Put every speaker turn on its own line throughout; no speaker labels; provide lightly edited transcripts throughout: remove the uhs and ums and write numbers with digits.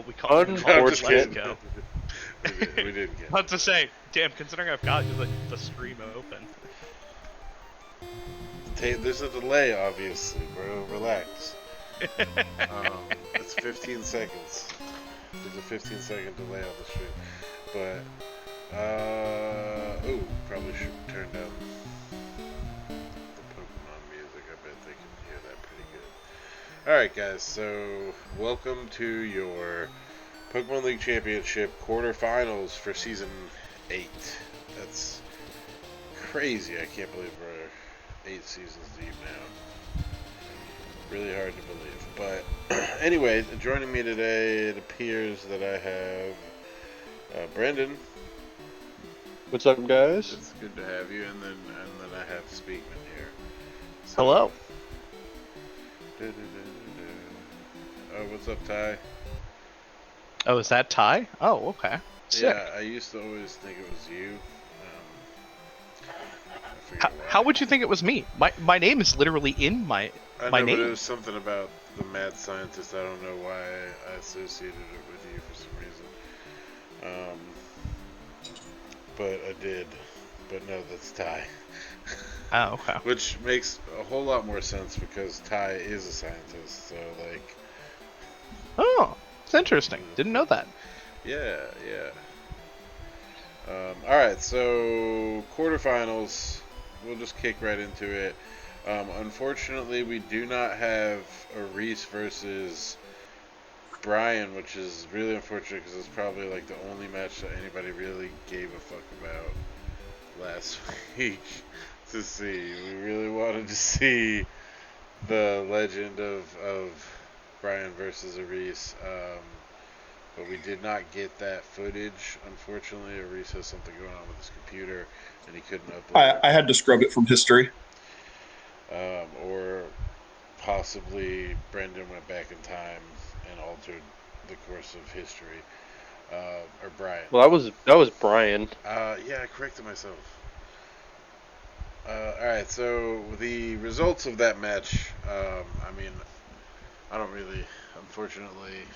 we called him all. Let's
Unfortunate.
go.
We didn't get
Not to say, damn, considering I've got the stream open.
There's a delay, obviously, bro. Relax. It's 15 seconds. There's a 15-second delay on the stream. But, ooh, probably should turn down the Pokemon music. I bet they can hear that pretty good. Alright, guys, so welcome to your Pokemon League Championship quarterfinals for Season 8. That's crazy. I can't believe we're 8 seasons deep now. Really hard to believe. But anyway, joining me today, it appears that I have Brendan.
What's up, guys?
It's good to have you, and then I have Speakman here. So,
Hello.
Oh, what's up, Ty?
Oh, is that Ty? Oh, okay. Sick.
Yeah, I used to always think it was you. I forget why.
How would you think it was me? My name is literally in my
I
my
know,
name.
but it was something about the mad scientist. I don't know why I associated it with you for some reason. But I did. But no, that's Ty.
Oh, okay.
Which makes a whole lot more sense because Ty is a scientist. So, like...
Oh, it's interesting. Didn't know that.
Yeah. Alright, so quarterfinals. We'll just kick right into it. Unfortunately, we do not have a Reese versus Brian, which is really unfortunate because it's probably like the only match that anybody really gave a fuck about last week to see. We really wanted to see the legend of Brian versus Reese, but we did not get that footage. Unfortunately, Reese has something going on with his computer, and he couldn't upload.
I had to scrub it from history.
Or possibly Brendan went back in time and altered the course of history. Or Brian.
Well, that was Brian.
Yeah, I corrected myself. Alright, so the results of that match, I mean, I don't really, unfortunately,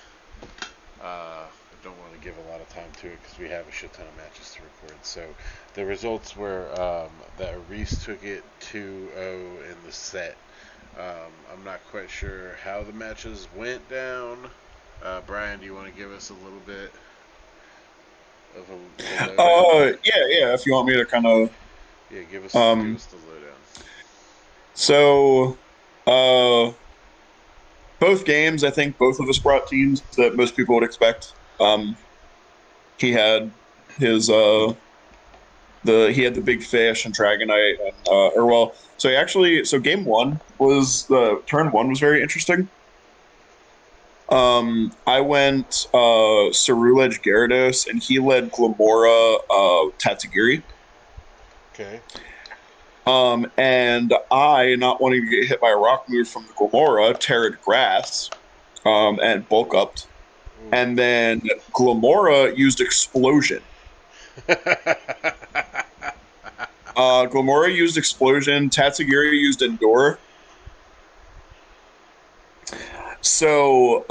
I don't want to give a lot of time to it because we have a shit ton of matches to record. So the results were that Reese took it 2-0 in the set. I'm not quite sure how the matches went down. Brian, do you want to give us a little bit of a lowdown?
Yeah. If you want me to kind of,
Yeah, give us the lowdown.
so, both games, I think both of us brought teams that most people would expect. He had his he had the big fish and Dragonite, and so game one was the turn one was very interesting. I went Ceruledge Gyarados, and he led Glamora Tatsugiri.
Okay.
And I, not wanting to get hit by a rock move from the Glamora, Terrid Grass, and bulk upped.
Ooh.
And then Glamora used Explosion. Glamora used Explosion. Tatsugiri used Endure. So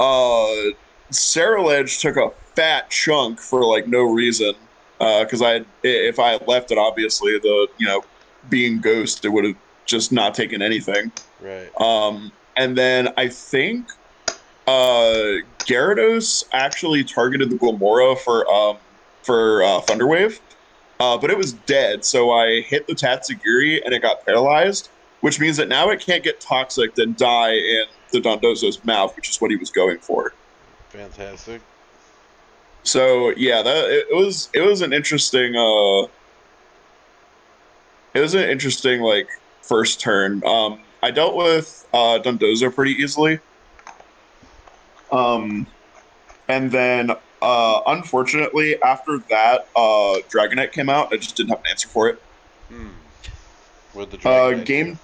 Ceruledge took a fat chunk for like no reason. Because if I had left it, obviously being Ghost, it would have just not taken anything.
Right.
And then I think Gyarados actually targeted the Glamora for Thunderwave, but it was dead. So I hit the Tatsugiri and it got paralyzed, which means that now it can't get toxic and die in the Dondozo's mouth, which is what he was going for.
Fantastic.
So yeah, it was an interesting like first turn. I dealt with Dondozo pretty easily. And then unfortunately after that Dragonite came out, I just didn't have an answer for it.
What the Dragonite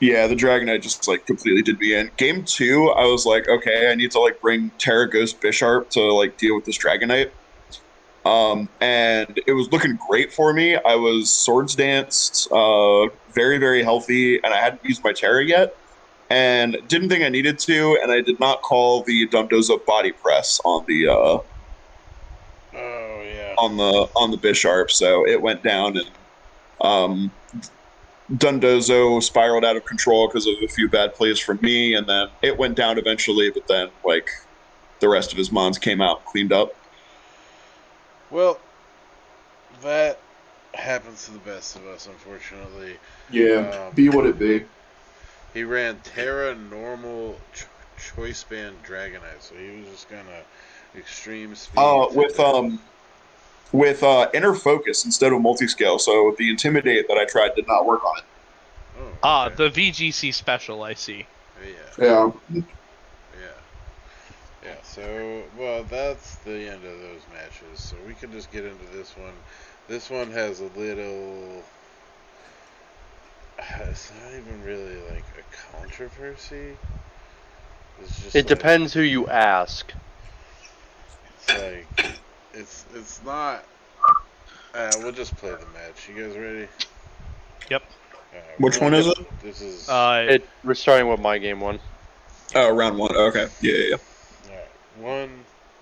Yeah, the Dragonite just like completely did me in. Game two, I was like, okay, I need to like bring Terra Ghost Bisharp to like deal with this Dragonite. And it was looking great for me. I was Swords Danced, very, very healthy, and I hadn't used my Terra yet. and didn't think I needed to, and I did not call the Dundozo body press on the
Oh yeah.
on the Bisharp, so it went down, and um, Dundozo spiraled out of control because of a few bad plays from me, and then it went down eventually. But then, like, the rest of his mons came out and cleaned up.
Well, that happens to the best of us, unfortunately.
Yeah,
Um,
be what it be.
He ran Terra normal choice band Dragonite, so he was just gonna extreme speed.
With inner focus instead of multi-scale. So the intimidate that I tried did not work on it.
Oh, okay.
The VGC special, I see.
Yeah.
Yeah.
Yeah, so, well, that's the end of those matches. So we can just get into this one. This one has a little... It's not even really like a controversy. It's just
It depends who you ask.
It's like... It's not... we'll just play the match. You guys ready?
Yep.
Which one is it?
This is...
We're starting with my game one.
Oh, round one. Okay. Yeah.
Alright. 1,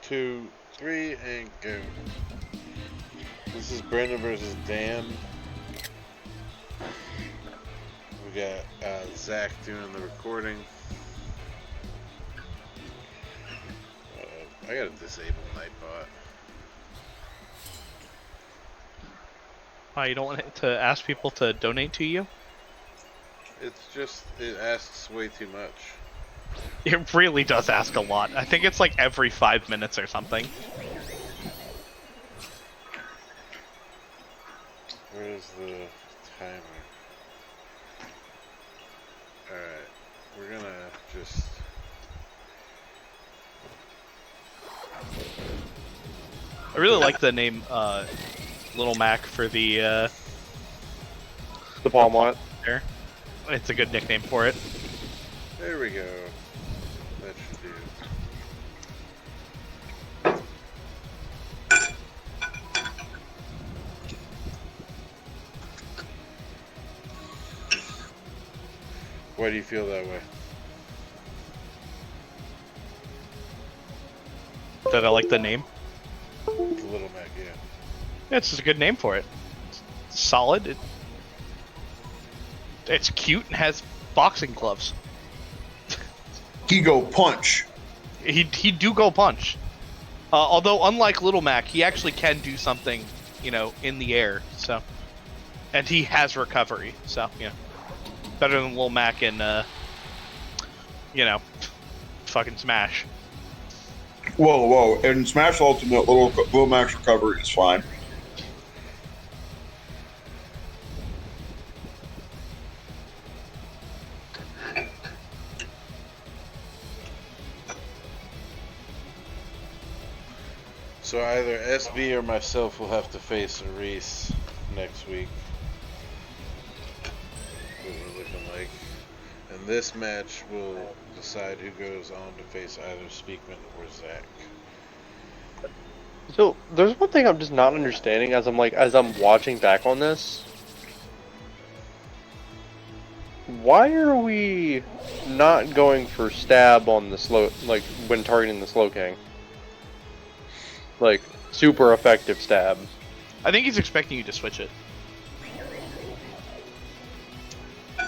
2, 3, and go. This is Brandon versus Dan. We got Zach doing the recording. I gotta disable Nightbot.
You don't want it to ask people to donate to you?
It's just, it asks way too much.
It really does ask a lot. I think it's like every 5 minutes or something.
Where's the timer? Alright, we're gonna just...
I really like the name Little Mac for the
Palm Lot.
there. It's a good nickname for it.
There we go. That should do. Why do you feel that way?
That I like the name.
The Little Mac, yeah.
Yeah, it's just a good name for it. It's solid. It's cute and has boxing gloves.
He go punch.
He do go punch. Although unlike Little Mac, he actually can do something, in the air. So, and he has recovery. So, better than Little Mac in, fucking Smash.
Whoa! In Smash Ultimate, Little Mac's recovery is fine.
So either SB or myself will have to face Reese next week. What we're looking like. And this match will decide who goes on to face either Speakman or Zach.
So there's one thing I'm just not understanding as I'm watching back on this. Why are we not going for stab on the slow, like when targeting the Slow King? Like super effective stab.
I think he's expecting you to switch it.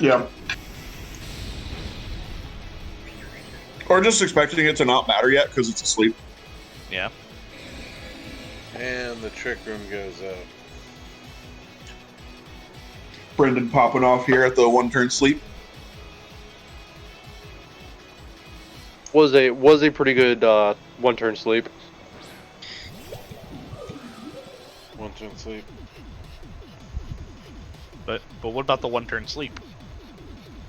Yeah. Or just expecting it to not matter yet because it's asleep.
Yeah.
And the Trick Room goes up.
Brendan popping off here at the one-turn sleep.
Was a pretty good one-turn sleep.
One turn sleep.
But what about the one-turn sleep?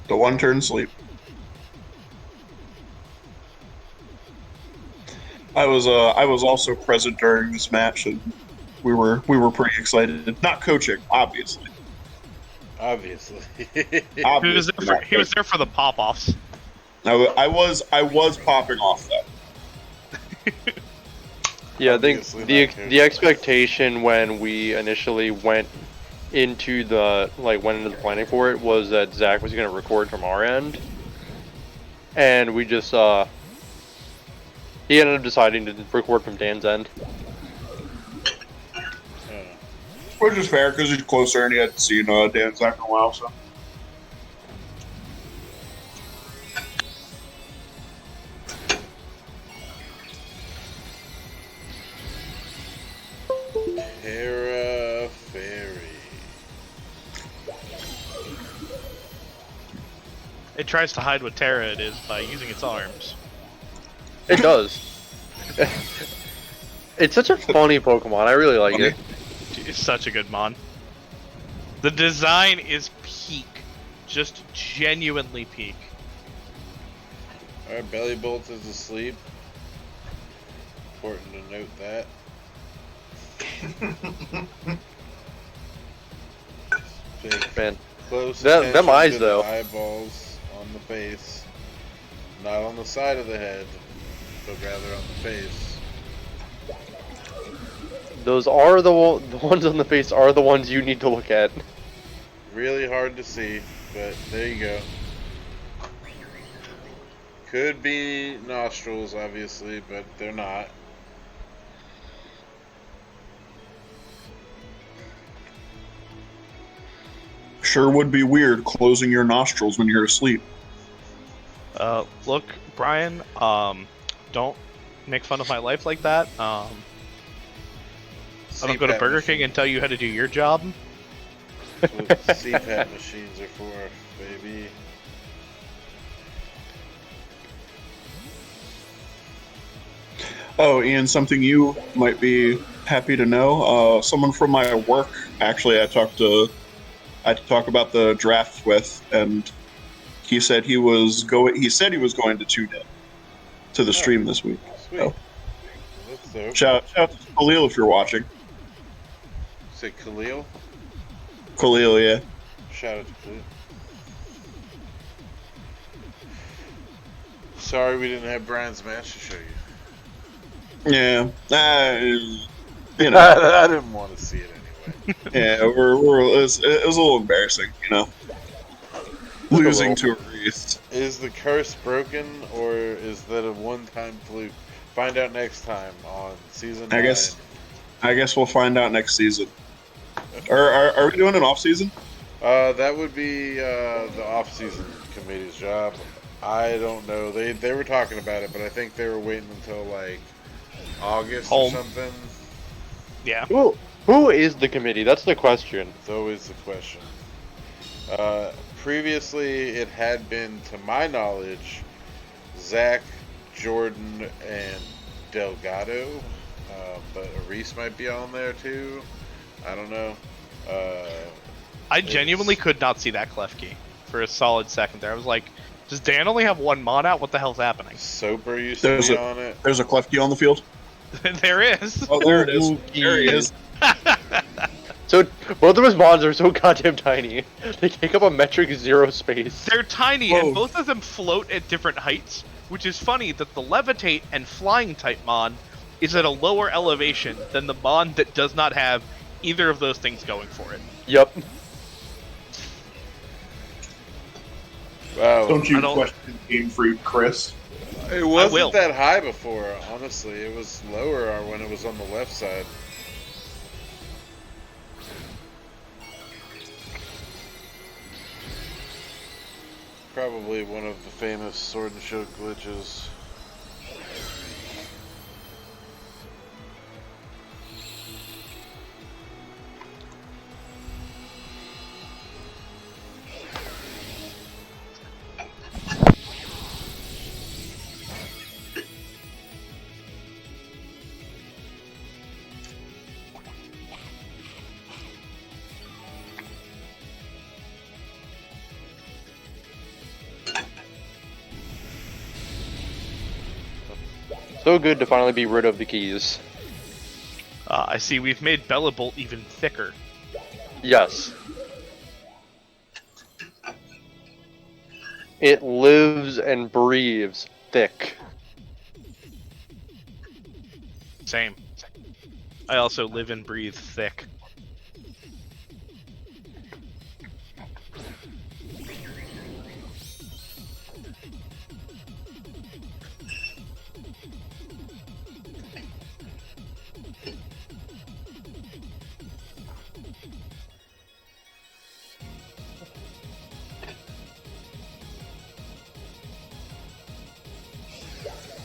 The one-turn sleep. I was also present during this match, and we were pretty excited. Not coaching, obviously.
Obviously.
He was there for the pop-offs.
I was popping off though.
Yeah, I think
Obviously
the expectation when we initially went into the planning for it was that Zach was going to record from our end, and we just he ended up deciding to record from Dan's end.
Which is fair because he's closer and he hadn't seen Dan Zach in a while, so.
Terra Fairy.
It tries to hide what Terra it is by using its arms.
It does. It's such a funny Pokemon. I really like it.
It's such a good mon. The design is peak. Just genuinely peak.
Alright, Belly Bolt is asleep. Important to note that. Pay
Man,
close
them
attention
eyes
to
though.
the eyeballs on the face. Not on the side of the head, but rather on the face.
Those are the ones on the face are the ones you need to look at.
Really hard to see, but there you go. Could be nostrils, obviously, but they're not.
Sure would be weird closing your nostrils when you're asleep.
Look, Brian, don't make fun of my life like that. I don't go to
CPAP
Burger King and tell you how to do your job.
That's what CPAP machines are for, baby.
Oh, Ian, something you might be happy to know. Someone from my work, actually, I had to talk about the draft with, and he said he was going. He said he was going to tune in to the stream this week.
Sweet.
So,
That's dope.
shout out to Khalil if you're watching.
Say Khalil?
Khalil, yeah.
Shout out to Khalil. Sorry we didn't have Brian's match to show you.
Yeah. You know.
I didn't want to see it anyway.
Yeah, it was a little embarrassing, you know. Losing to a Wreath.
Is the curse broken, or is that a one-time fluke? Find out next time on season 9.
I guess we'll find out next season. Are we doing an off season?
That would be the off-season committee's job. I don't know. They were talking about it, but I think they were waiting until like August or something.
Yeah.
Who is the committee? That's the question.
It's always the question. Previously, it had been, to my knowledge, Zach, Jordan, and Delgado. But Reese might be on there too. I don't know.
I genuinely could not see that Klefki for a solid second there. I was like, does Dan only have one mon out? What the hell's happening?
Soper used to be on it.
There's a Klefki on the field.
There is.
Oh, there it is. There he is.
So both of his mons are so goddamn tiny. They take up a metric 0 space.
They're tiny,
Whoa.
and both of them float at different heights, which is funny that the levitate and flying type mon is at a lower elevation than the mon that does not have either of those things going for it.
Yep.
Wow.
Don't you
I don't-
question Game Freak, Chris?
It
will.
wasn't that high before, honestly. It was lower when it was on the left side. Probably one of the famous Sword and Shield glitches.
So good to finally be rid of the keys.
I see we've made Bellabolt even thicker.
Yes. It lives and breathes thick.
Same. I also live and breathe thick.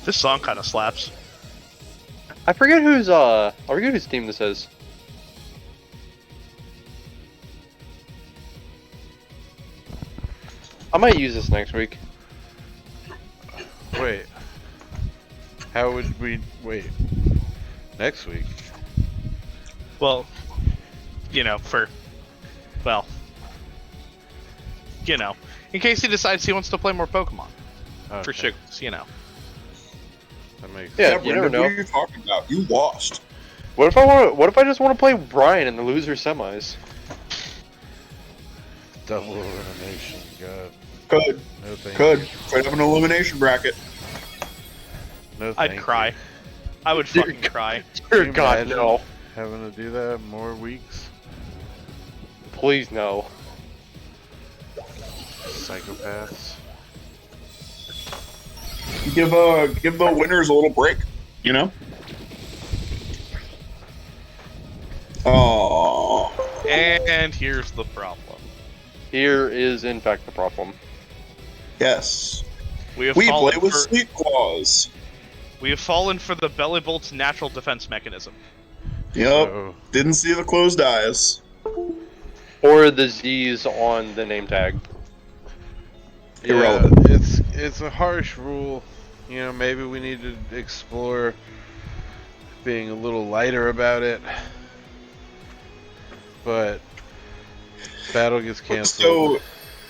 This song kind of slaps.
I forget whose theme this is. I might use this next week.
Wait. How would we wait? Next week?
Well, you know, in case he decides he wants to play more Pokemon. For
Okay.
Shiggles, you know.
That makes
Yeah,
sense.
you never
Brendan, what
know.
are you talking about? You lost.
What if I just want to play Brian in the loser semis?
Double elimination, God.
Could.
No thank
Could.
you.
Could have an elimination bracket.
No thank
I'd cry.
you.
I would fucking cry.
Dear
you
God,
imagine?
no.
Having to do that more weeks?
Please no.
Psychopaths.
Give the winners a little break, you know? Oh.
And here's the problem.
Here is in fact the problem.
Yes.
We have
We
fallen
play with
for,
Sleep Claws.
we have fallen for the Belly Bolt's natural defense mechanism.
Yep.
So,
Didn't see the closed eyes.
Or the Z's on the name tag.
yeah,
Irrelevant.
it's a harsh rule. You know, maybe we need to explore being a little lighter about it. But battle gets canceled.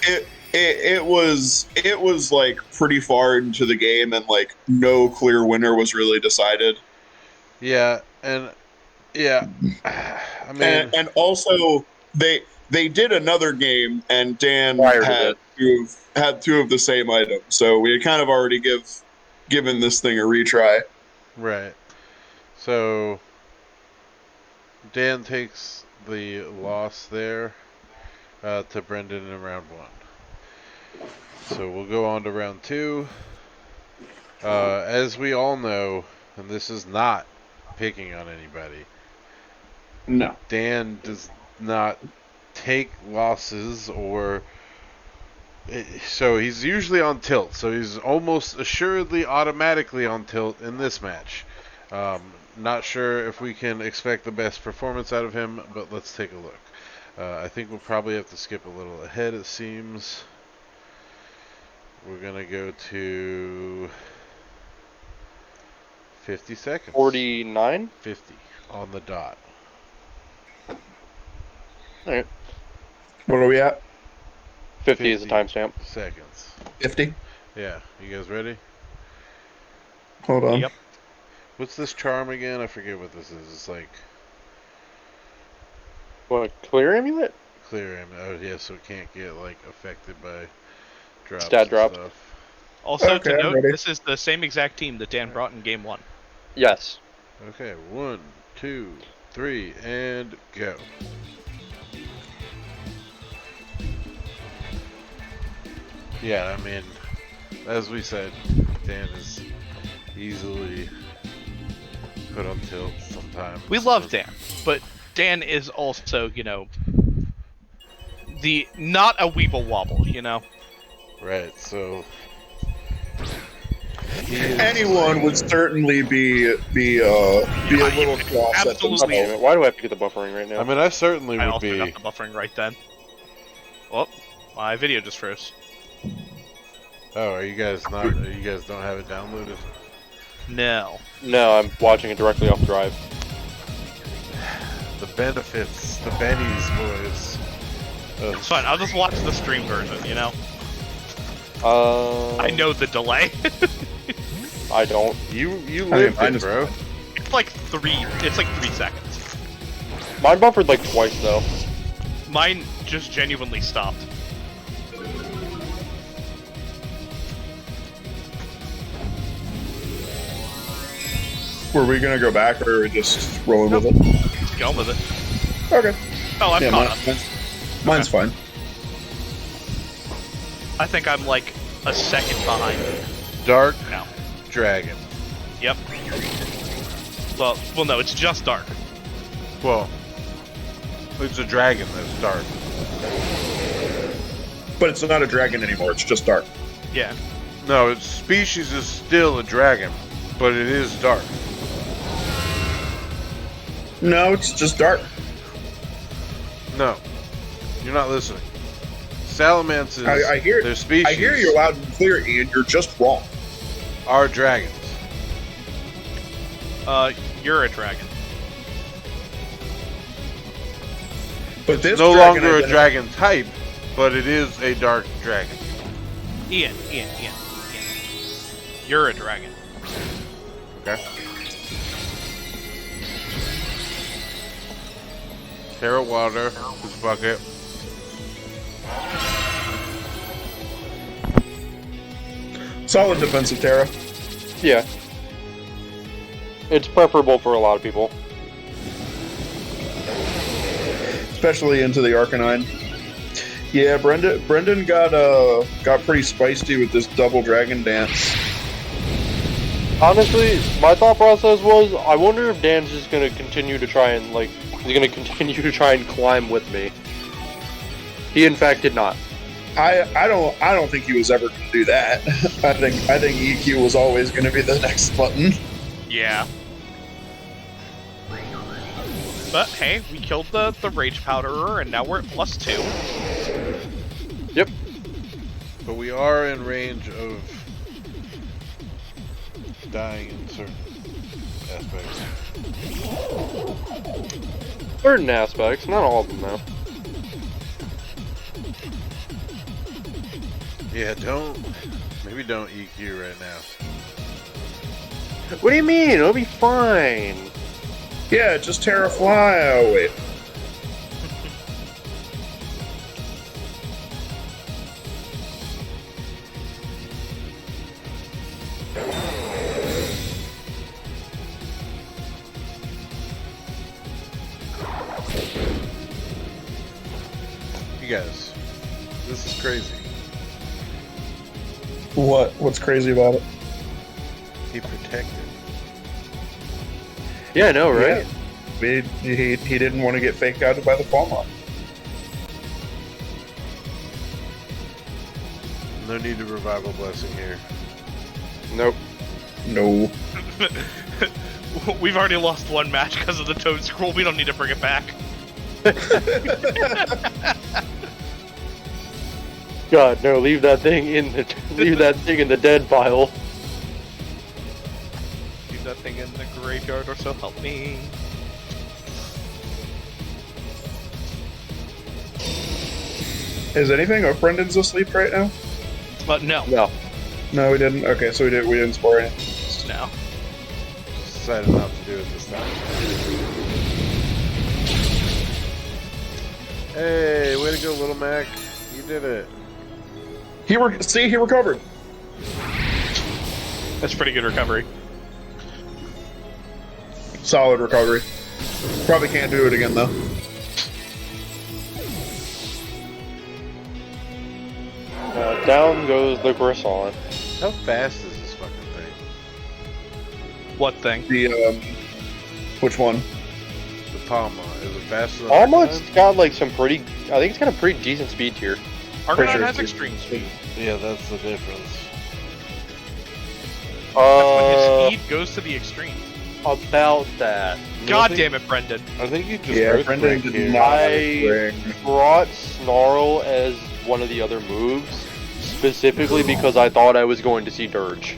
So it was like pretty far into the game and like no clear winner was really decided.
Yeah, and yeah, I mean,
And also they did another game and Dan
Prior to
had two of the same items, so we had kind of already given this thing a retry.
right. So Dan takes the loss there to Brendan in round 1. So we'll go on to round 2. As we all know, and this is not picking on anybody,
No.
Dan does not take losses or so he's usually on tilt, so he's almost assuredly automatically on tilt in this match. Not sure if we can expect the best performance out of him, but let's take a look. I think we'll probably have to skip a little ahead, it seems. We're going to go to 50 seconds.
49?
50 on the dot.
Alright.
What are we at?
50 is the timestamp.
Seconds.
50?
Yeah, you guys ready?
Hold on.
Yep.
What's this charm again? I forget what this is. It's like
What, clear amulet?
clear aim. Oh yeah, so it can't get like affected by drops.
Stat
and
drop.
Stuff.
Also,
Okay,
to
I'm
note,
ready.
this is the same exact team that Dan brought in Game 1.
Yes.
Okay, 1, 2, 3, and go. Yeah, I mean, as we said, Dan is easily put on tilt sometimes.
We love Dan, but Dan is also, not a weeble wobble,
Right, so he is,
Anyone would certainly be a little cross at
absolutely.
Damn it, why do I have to get the buffering right now?
I mean, I certainly
I
would
also
be.
got the buffering right then. Oh, my video just froze.
Oh, are you guys not? You guys don't have it downloaded?
No.
No, I'm watching it directly off Drive.
The benefits, the bennies, boys.
It's fine, I'll just watch the stream version, I know the delay.
I don't.
You
I
lived
mean,
it, bro.
It's like 3 seconds.
Mine buffered like twice though.
Mine just genuinely stopped.
Were we gonna go back or are we just rolling with it?
Just going with it.
Okay.
Oh, I'm
Yeah,
caught up.
mine's fine.
I think I'm like a second behind
Dark
now.
Dragon.
Yep. Well, no, it's just dark.
Well, it's a dragon that's dark.
But it's not a dragon anymore, it's just dark.
Yeah.
No, its species is still a dragon. But it is dark.
No, it's just dark.
No, you're not listening. Salamanders,
I hear
their species,
I hear you loud and clear, Ian. You're just wrong.
are dragons.
You're a dragon.
But this
No
dragon
longer a dragon type, but it is a dark dragon.
Ian. You're a dragon.
Okay. Terra water, this bucket.
Solid defensive Terra.
Yeah. It's preferable for a lot of people.
Especially into the Arcanine. Yeah, Brendan got pretty spicy with this double dragon dance.
Honestly, my thought process was, I wonder if Dan's just gonna continue to try and climb with me. He in fact did not.
I don't think he was ever gonna do that. I think EQ was always gonna be the next button.
Yeah. But hey, we killed the Rage Powderer, and now we're at +2.
Yep.
But we are in range of dying in certain aspects.
Certain aspects, not all of them though.
Yeah, maybe don't EQ right now.
What do you mean? It'll be fine.
Yeah, just Terra fly. Oh wait.
You guys, this is crazy.
What's crazy about it?
He protected.
Yeah, I know, right?
Yeah. He didn't want to get faked out by the Falmont.
No need to revival blessing here.
Nope.
No.
We've already lost one match because of the Toad Scroll. We don't need to bring it back.
God, no! Leave that thing in the dead pile.
Leave that thing in the graveyard, or so help me.
Is anything of Brendan's asleep right now?
But no.
No, we didn't. Okay, so we didn't score anything.
No.
Decided not to do it this time. Hey, way to go, Little Mac. You did it.
He recovered.
That's pretty good recovery.
Solid recovery. Probably can't do it again though.
Down goes the croissant.
How fast is this fucking thing?
What thing?
The which one?
The Palma. Is it faster than
Almost
Arcanine?
got like some pretty. I think it's got a pretty decent speed tier.
Arcanine
sure
has
it's-
extreme speed.
Yeah, that's the difference.
That's when his speed goes to the extreme.
About that.
God damn it, Brendan.
I think you just
Yeah, Brendan did
here.
not.
I
bring-
brought Snarl as one of the other moves, specifically because I thought I was going to see Dirge.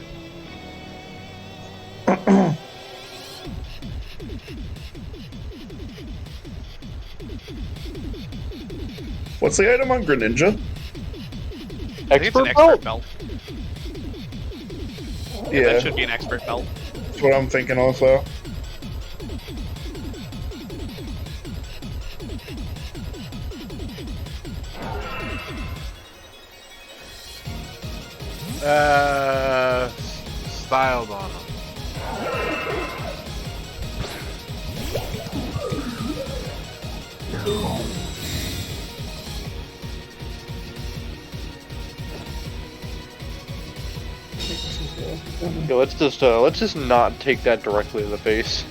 What's the item on Greninja?
I think it's an expert belt.
Yeah,
That should be an expert belt.
that's what I'm thinking also.
Styled on him.
Yeah, let's just not take that directly in the face.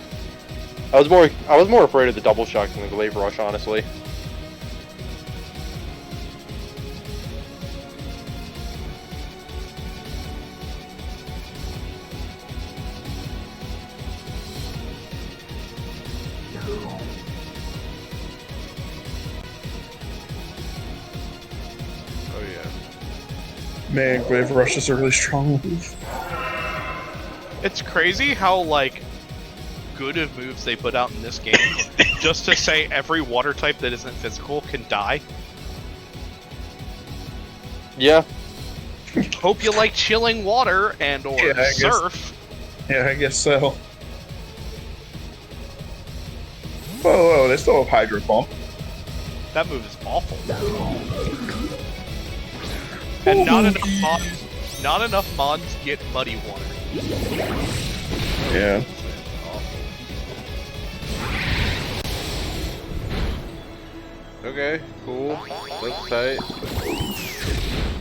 I was more afraid of the double shock than the glaive rush, honestly.
Man, Grave Rush is a really strong move.
It's crazy how, like, good of moves they put out in this game just to say every water type that isn't physical can die.
Yeah.
Hope you like chilling water and or
Yeah, I guess.
surf.
Yeah, I guess so. Whoa, they still have Hydro Pump.
That move is awful. And not enough mons get muddy water.
Yeah.
Okay, cool. That's tight.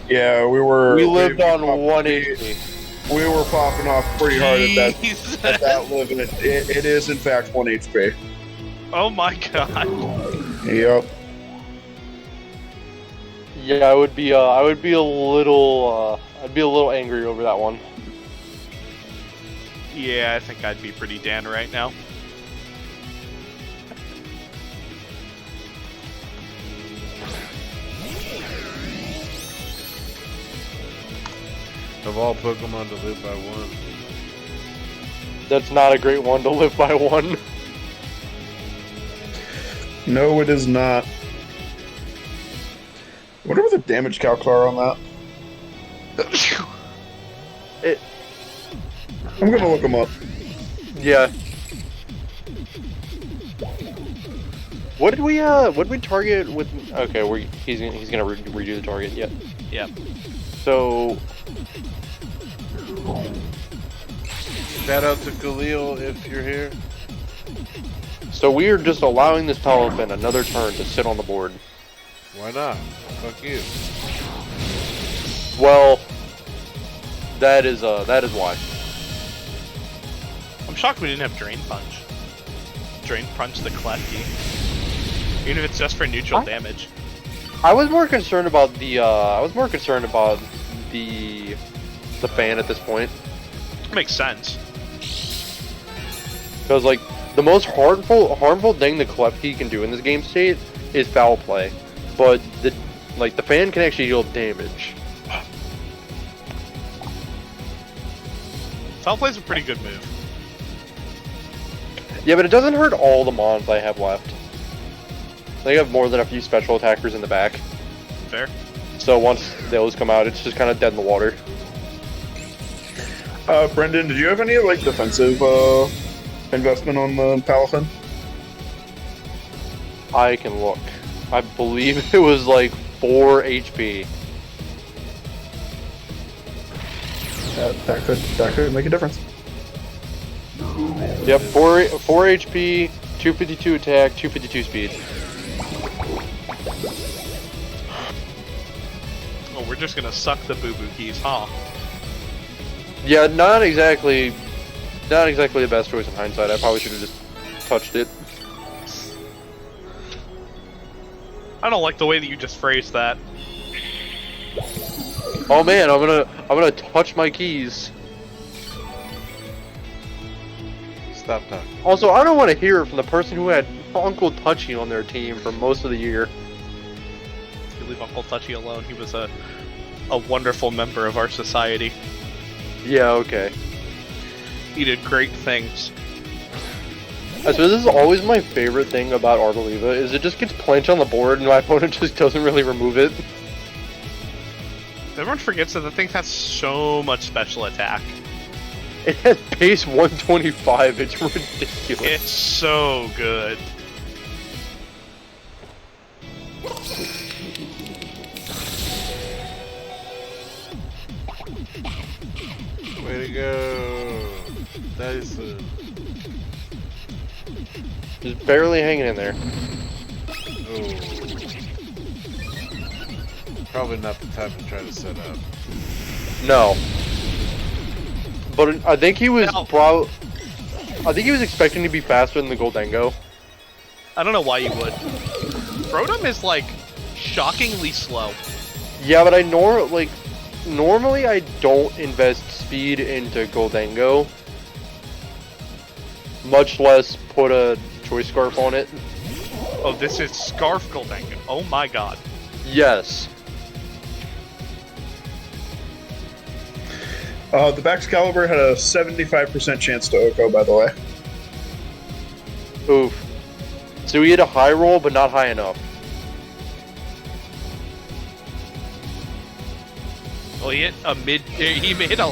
Yeah,
We lived on 180.
We were popping off pretty hard
Jesus.
at that limit. It is, in fact, 1 HP.
Oh my god.
Yep.
Yeah, I would be a little angry over that one.
Yeah, I think I'd be pretty Dan right now.
Of all Pokemon to live by one.
That's not a great one to live by one.
No, it is not. Whatever the damage calcs are on that. I'm gonna look them up.
Yeah. What did we target with? Okay, he's gonna redo the target. Yeah.
Yep.
So
Shout out to Khalil if you're here.
So we are just allowing this Palafin another turn to sit on the board.
Why not? Fuck you.
Well, that is why.
I'm shocked we didn't have Drain Punch. Drain Punch the Klefki. Even if it's just for neutral damage.
I was more concerned about the fan at this point.
Makes sense.
Because like the most harmful thing the Klefki can do in this game state is foul play, but the fan can actually deal damage.
Foul Play's a pretty good move.
Yeah, but it doesn't hurt all the mons I have left. They have more than a few special attackers in the back.
Fair.
So once those come out, it's just kind of dead in the water.
Brendan, did you have any like defensive investment on the Palafin?
I can look. I believe it was like 4 HP.
That could make a difference.
Yep, 4 HP, 252 attack, 252 speed.
Oh, we're just gonna suck the boo-boo keys, huh?
Yeah, not exactly the best choice in hindsight. I probably should have just touched it.
I don't like the way that you just phrased that.
Oh man, I'm gonna touch my keys.
Stop talking.
Also, I don't want to hear it from the person who had Uncle Touchy on their team for most of the year.
You leave Uncle Touchy alone. He was a wonderful member of our society.
Yeah, okay.
He did great things.
So this is always my favorite thing about Arboliva, is it just gets planched on the board and my opponent just doesn't really remove it.
Everyone forgets that the thing has so much special attack.
It has base 125, it's ridiculous.
It's so good.
Way to go. Nice.
Just barely hanging in there.
Oh. Probably not the time to try to set up.
No. But I think he was expecting to be faster than the Goldengo.
I don't know why you would. Rotom is like shockingly slow.
Yeah, but normally I don't invest speed into Goldengo. Much less put a Choice Scarf on it.
Oh, this is Scarf Goldengo. Oh my god.
Yes.
The Baxcalibur had a 75% chance to Oko, by the way.
Oof. So he hit a high roll, but not high enough.
Well, he hit a mid. He hit a.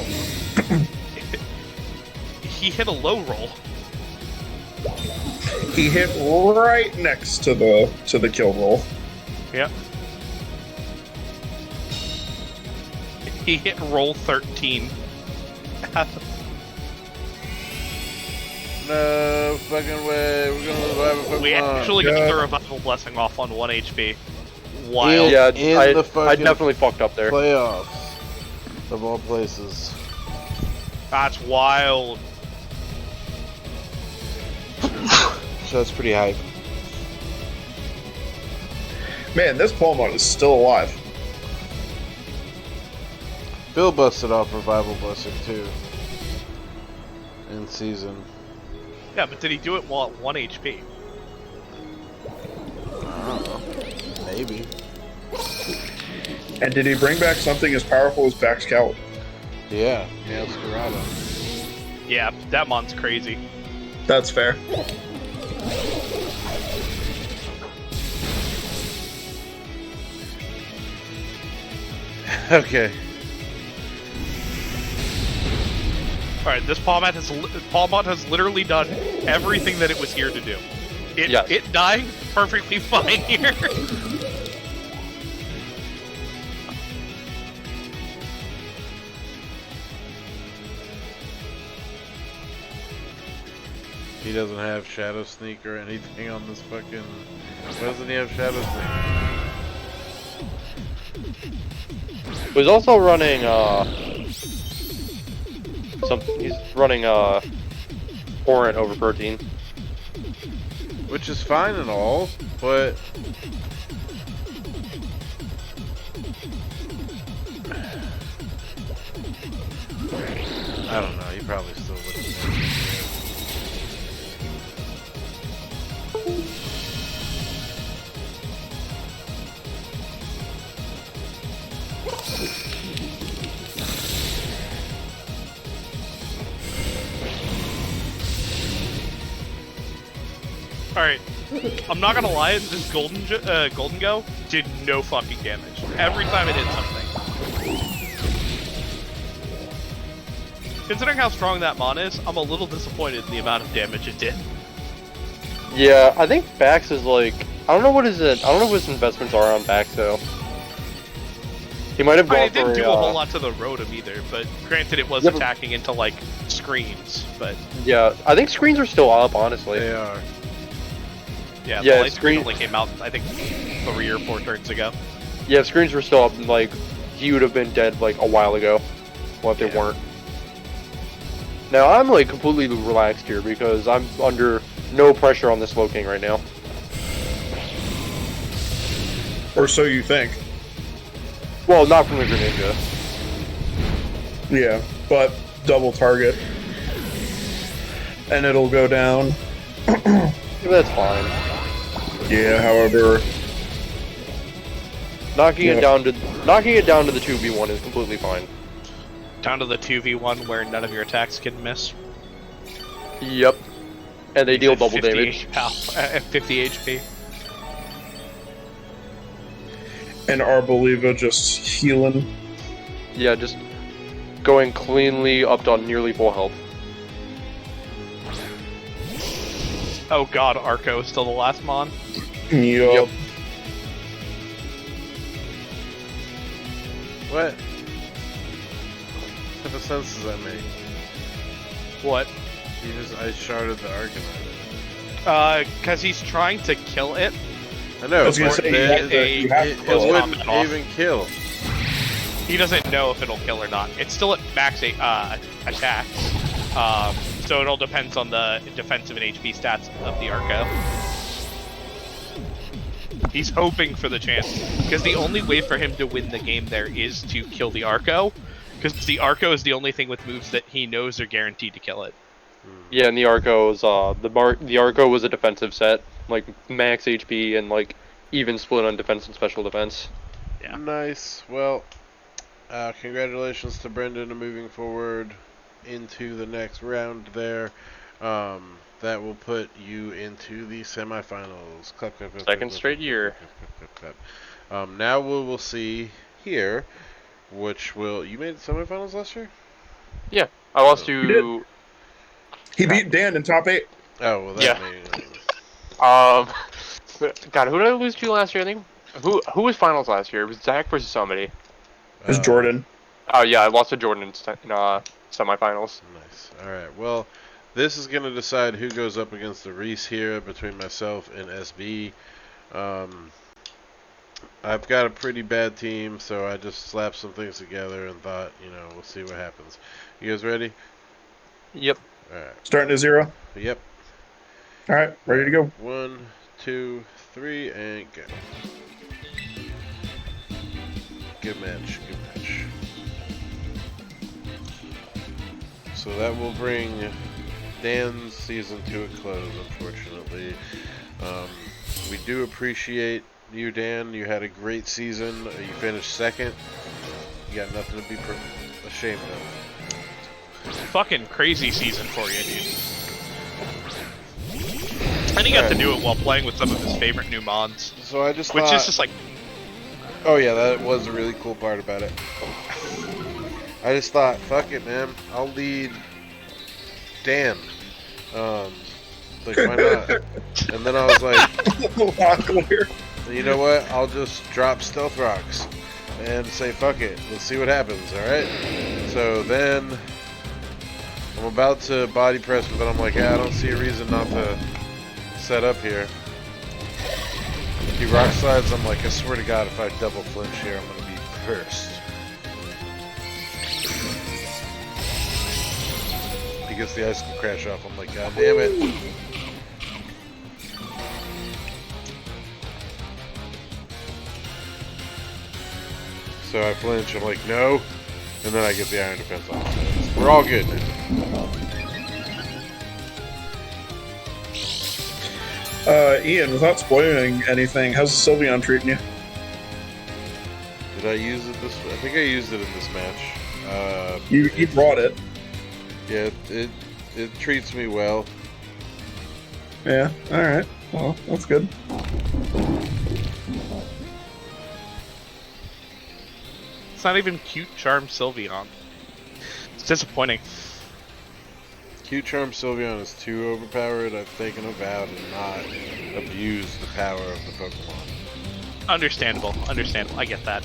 He hit a low roll.
He hit right next to the kill roll.
Yep. He hit roll 13.
No fucking way. We're gonna revive a Pokemon.
We actually got the revival blessing off on 1 HP. Wild.
Yeah,
In
I
the fucking
definitely fucked up there.
playoffs of all places.
That's wild.
So that's pretty hype.
Man, this Pokemon is still alive.
Phil busted off revival blessing too. In season.
Yeah, but did he do it while at 1 HP?
I don't know. Maybe.
And did he bring back something as powerful as Baxcalibur?
Yeah. Yeah, it's Dorado.
Yeah, that mon's crazy.
That's fair.
Okay.
Alright, this Palmot has literally done everything that it was here to do.
Yes.
It dying perfectly fine here.
He doesn't have Shadow Sneak or anything on this fucking... Why doesn't he have Shadow Sneak?
He's also running, he's running, Torrent over Protein.
Which is fine and all, but... I don't know, he probably still wouldn't.
Alright, I'm not gonna lie, this Golden Go did no fucking damage. Every time it hit something. Considering how strong that mon is, I'm a little disappointed in the amount of damage it did.
Yeah, I think Bax is like, I don't know what his investments are on Bax though. He might have
I
gone
mean, it didn't
for
do a whole lot to the Rotom either, but granted it was
Yeah, but-
attacking into, like, screens, but...
Yeah, I think screens are still up, honestly.
They are.
Yeah,
Yeah,
the light screen
screen-
only came out, I think, 3 or 4 turns ago.
Yeah, if screens were still up, like, he would have been dead, like, a while ago. Well, if they
Yeah.
weren't. Now, I'm, like, completely relaxed here because I'm under no pressure on this Slowking right now.
Or so you think.
Well, not from the Greninja.
Yeah, but double target. And it'll go down.
Yeah, that's fine.
Yeah, however...
Knocking
Yeah.
it down to the 2v1 is completely fine.
Down to the 2v1 where none of your attacks can miss.
Yep. And they deal
At
double
50
damage.
At 50 HP.
And Arboliva just healing.
Yeah, just going cleanly up to nearly full health.
Oh god, Arco is still the last mon.
Yup.
What? What type of sense does that make?
What?
I sharded the Arcanine.
Because he's trying to kill it.
I know,
I was gonna
but
say,
the-
you have to- you have to
it
kill it.
wouldn't
Off.
even kill.
He doesn't know if it'll kill or not. It's still at max attacks. So it all depends on the defensive and HP stats of the Arco. He's hoping for the chance. Because the only way for him to win the game there is to kill the Arco. Because the Arco is the only thing with moves that he knows are guaranteed to kill it.
Yeah, and the Arco is the Arco was a defensive set, like max HP and like even split on defense and special defense.
Yeah.
Nice. Well, Congratulations to Brendan on moving forward into the next round there. That will put you into the semifinals. Clap, clap, clap,
Second
clap,
straight
clap,
year.
clap, clap, clap, clap. Now we will see here, which will... You made the semifinals last year?
Yeah, I lost
He did.
to.
He beat Dan in top 8.
Oh, well, that
Yeah.
may...
God, who did I lose to last year? I think who was finals last year? It was Zach versus somebody.
It was Jordan.
Oh yeah, I lost to Jordan in semifinals.
Nice. Alright, well, this is going to decide who goes up against the Reese here between myself and SB. I've got a pretty bad team, so I just slapped some things together and thought, we'll see what happens. You guys ready?
Yep.
Alright.
Starting at 0.
Yep.
All right, ready to go.
1, 2, 3, and go. Good match, good match. So that will bring Dan's season to a close, unfortunately. We do appreciate you, Dan. You had a great season. You finished second. You got nothing to be ashamed of.
Fucking crazy season for you, dude. And he got to do it while playing with some of his favorite new mods.
So I just
Which
thought,
is just like...
Oh yeah, that was a really cool part about it. I just thought, fuck it, man. I'll lead Dan. Like, why not? And then I was like, you know what? I'll just drop stealth rocks and say, fuck it. Let's see what happens, alright? So then I'm about to body press, but then I'm like, yeah, I don't see a reason not to set up here. He rock slides, I'm like, I swear to God, if I double flinch here, I'm gonna be cursed. Because the ice can crash off, I'm like, God damn it. So I flinch, I'm like, no. And then I get the iron defense off. So we're all good now.
Ian, without spoiling anything, how's Sylveon treating you?
Did I use it this? I think I used it in this match.
You brought it.
Yeah, it treats me well.
Yeah. All right. Well, that's good.
It's not even cute charm Sylveon. It's disappointing.
Cute Charm Sylveon is too overpowered. I've taken a vow to not abuse the power of the Pokemon.
Understandable. Understandable. I get that.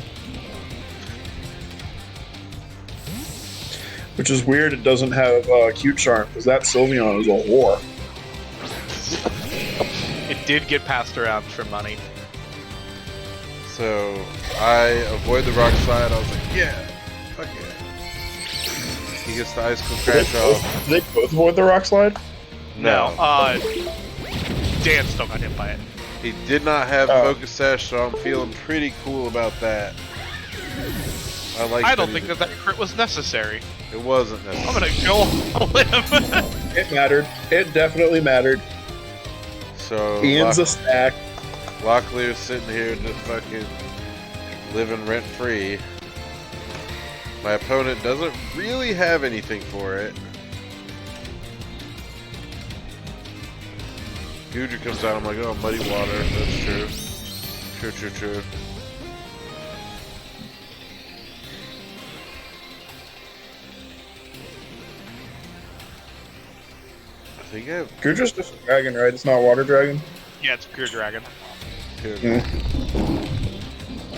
Which is weird it doesn't have Cute Charm, because that Sylveon is a whore.
It did get passed around for money.
So I avoid the rock slide. I was like, yeah, fuck yeah. He gets the ice crash off.
Did they both avoid the rock slide?
No. Dan still got hit by it.
He did not have Focus Sash, so I'm feeling pretty cool about that.
I don't think that crit was necessary.
It wasn't necessary.
I'm gonna go on a limb.
It mattered. It definitely mattered.
So
Ian's a stack.
Locklear's sitting here just fucking living rent free. My opponent doesn't really have anything for it. Goodra comes out, I'm like, oh, muddy water. That's true. True. I think I have
Gudra's just a dragon, right? It's not a water dragon?
Yeah, it's pure dragon.
pure.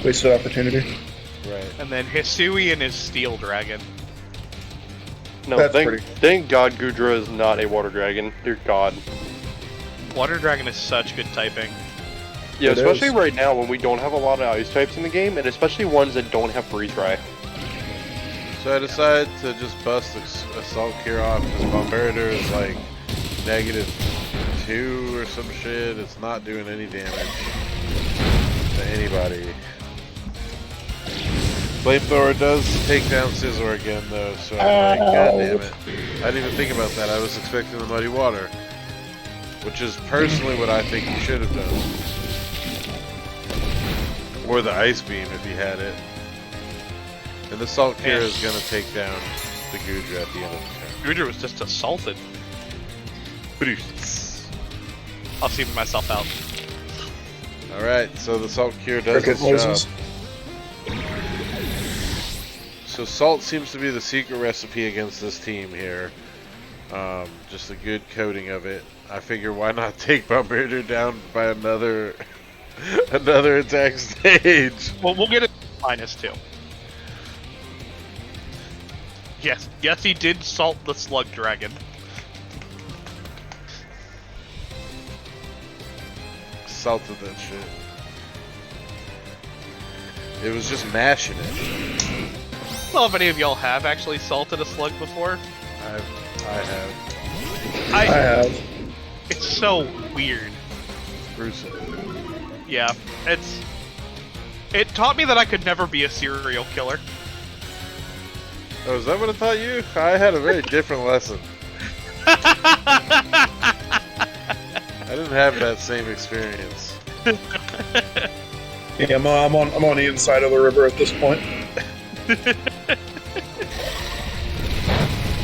Wasted opportunity.
Right.
And then Hisuian is steel dragon.
No,
That's pretty-
thank God Gudra is not a water dragon. Dear God.
Water dragon is such good typing.
Yeah,
It
especially
is.
right now when we don't have a lot of ice types in the game, and especially ones that don't have freeze dry.
So I decided to just bust Assault Cure off because Bombardier is like -2 or some shit. It's not doing any damage to anybody. Flamethrower does take down Scizor again though, so I'm like, god damn it. I didn't even think about that. I was expecting the Muddy Water. Which is personally what I think you should have done. Or the Ice Beam if you had it. And the Salt Cure is going to take down the Gudra at the end of the turn.
Gudra was just assaulted. I'll see myself out.
Alright, so the Salt Cure does its job. So Salt seems to be the secret recipe against this team here. Just a good coating of it. I figure why not take Bombardier down by another another attack stage.
Well, we'll get it -2. Yes, he did salt the Slug Dragon.
Salted that shit. It was just mashing it.
I don't know if any of y'all have actually salted a slug before.
I have.
I have.
It's so weird.
Gruesome.
Yeah, it taught me that I could never be a serial killer.
Oh, is that what it taught you? I had a very different lesson. I didn't have that same experience.
Yeah, I'm on the inside of the river at this point.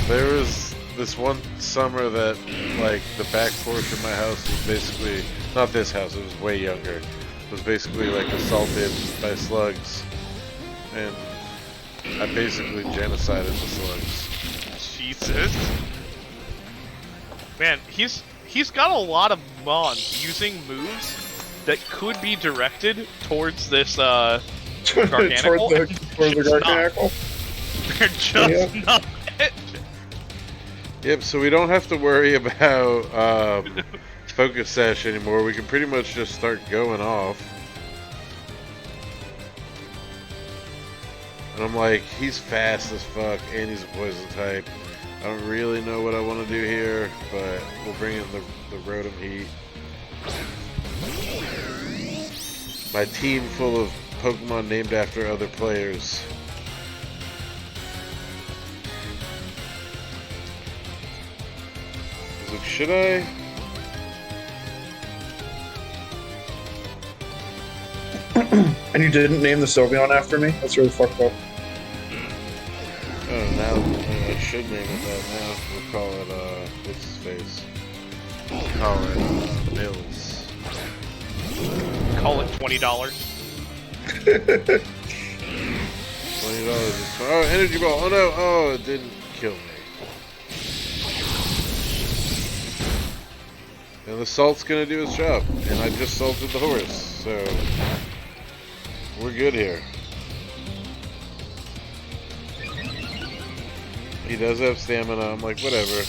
There was this one summer that, like, the back porch of my house was basically, not this house, it was way younger, was basically, like, assaulted by slugs, and I basically genocided the slugs.
Jesus. Man, he's got a lot of mons using moves that could be directed towards this Garganical.
towards the Garganical.
They're just not it.
Yep, so we don't have to worry about Focus Sash anymore. We can pretty much just start going off. And I'm like, he's fast as fuck, and he's a poison type. I don't really know what I want to do here, but we'll bring in the Rotom Heat. My team full of Pokemon named after other players. I was like, should I?
And you didn't name the Sylveon after me? That's really fucked up.
Oh, now I should name it that now. We'll call it, what's his face? We'll call it, Mills.
Call it $20.
$20 is fine. Oh, Energy Ball! Oh no! Oh, it didn't kill me. And the salt's gonna do its job. And I just salted the horse, so we're good here. He does have stamina, I'm like, whatever.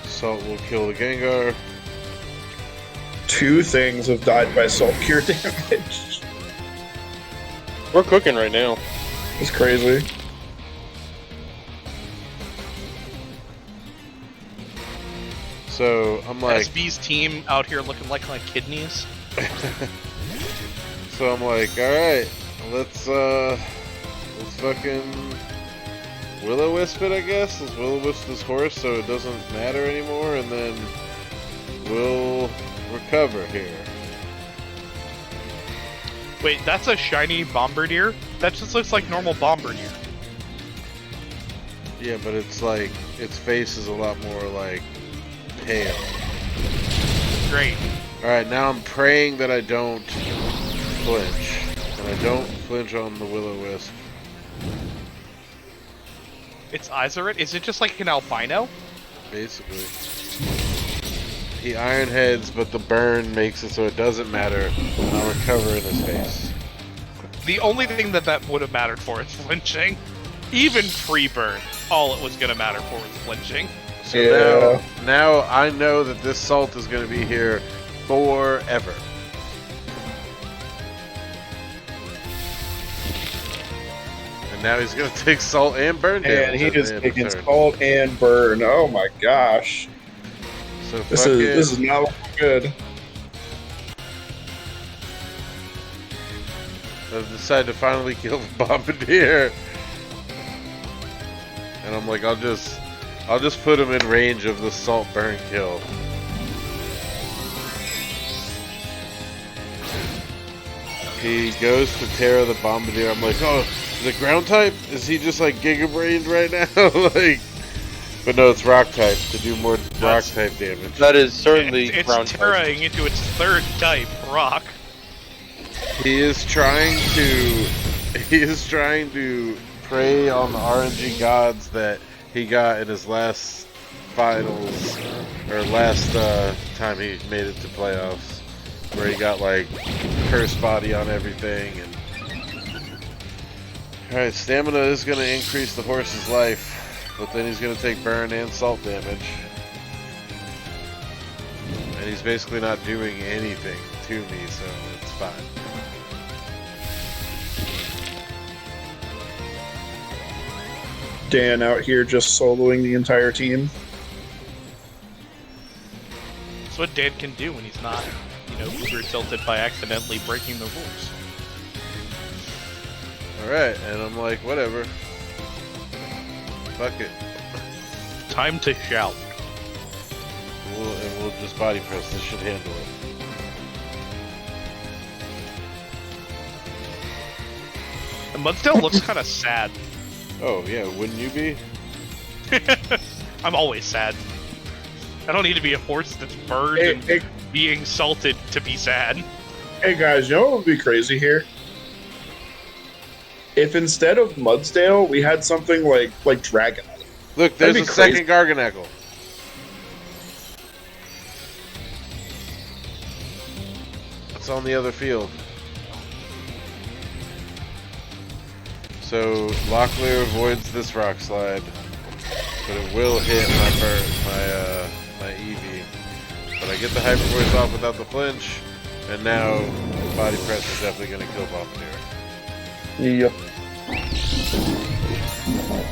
Salt will kill the Gengar.
2 things have died by Salt Cure damage.
We're cooking right now.
It's crazy.
So I'm like,
SB's team out here looking like my kidneys.
so I'm like, all right, let's fucking Will-O-Wisp it, I guess. Let's Will-O-Wisp this horse so it doesn't matter anymore, and then we'll recover here.
Wait, that's a shiny Bombardier? That just looks like normal Bombardier.
Yeah, but it's like, its face is a lot more like pale.
Great.
Alright, now I'm praying that I don't flinch. And I don't flinch on the Will-O-Wisp.
It's Izarit? Is it just like an albino?
Basically. He Iron Heads, but the burn makes it so it doesn't matter. I'll recover in his face.
The only thing that would have mattered for is flinching. Even free burn, all it was going to matter for was flinching.
So yeah. now I know that this salt is going to be here forever. And now he's going to take salt and burn damage.
And he is taking salt and burn. Oh my gosh.
So
this is not looking good.
I've decided to finally kill the Bombardier. And I'm like, I'll just put him in range of the salt burn kill. He goes to Terra the Bombardier. I'm like, oh, is it ground type? Is he just like Giga Brained right now? Like, but no, it's rock type to do more rock type damage.
That is certainly
It's
ground type.
terraing into its third type, rock.
He is trying to prey on the RNG gods that he got in his last finals, or last time he made it to playoffs, where he got like curse body on everything. And alright, stamina is going to increase the horse's life, but then he's going to take burn and salt damage. And he's basically not doing anything to me, so it's fine.
Dan out here just soloing the entire team.
That's what Dan can do when he's not, uber tilted by accidentally breaking the rules.
Alright, and I'm like, whatever. Fuck it.
Time to shout.
We'll just body press. This should handle it.
The Mudsdale looks kind of sad.
Oh, yeah, wouldn't you be?
I'm always sad. I don't need to be a horse that's burned and being salted to be sad.
Hey guys, you know what would be crazy here? If instead of Mudsdale, we had something like Dragonite.
Look, there's
That'd
a
be crazy.
second Garganacl. It's on the other field. So Locklear avoids this rock slide, but it will hit my Eevee. But I get the Hyper Voice off without the flinch, and now body press is definitely going to kill Bombardier.
Yep.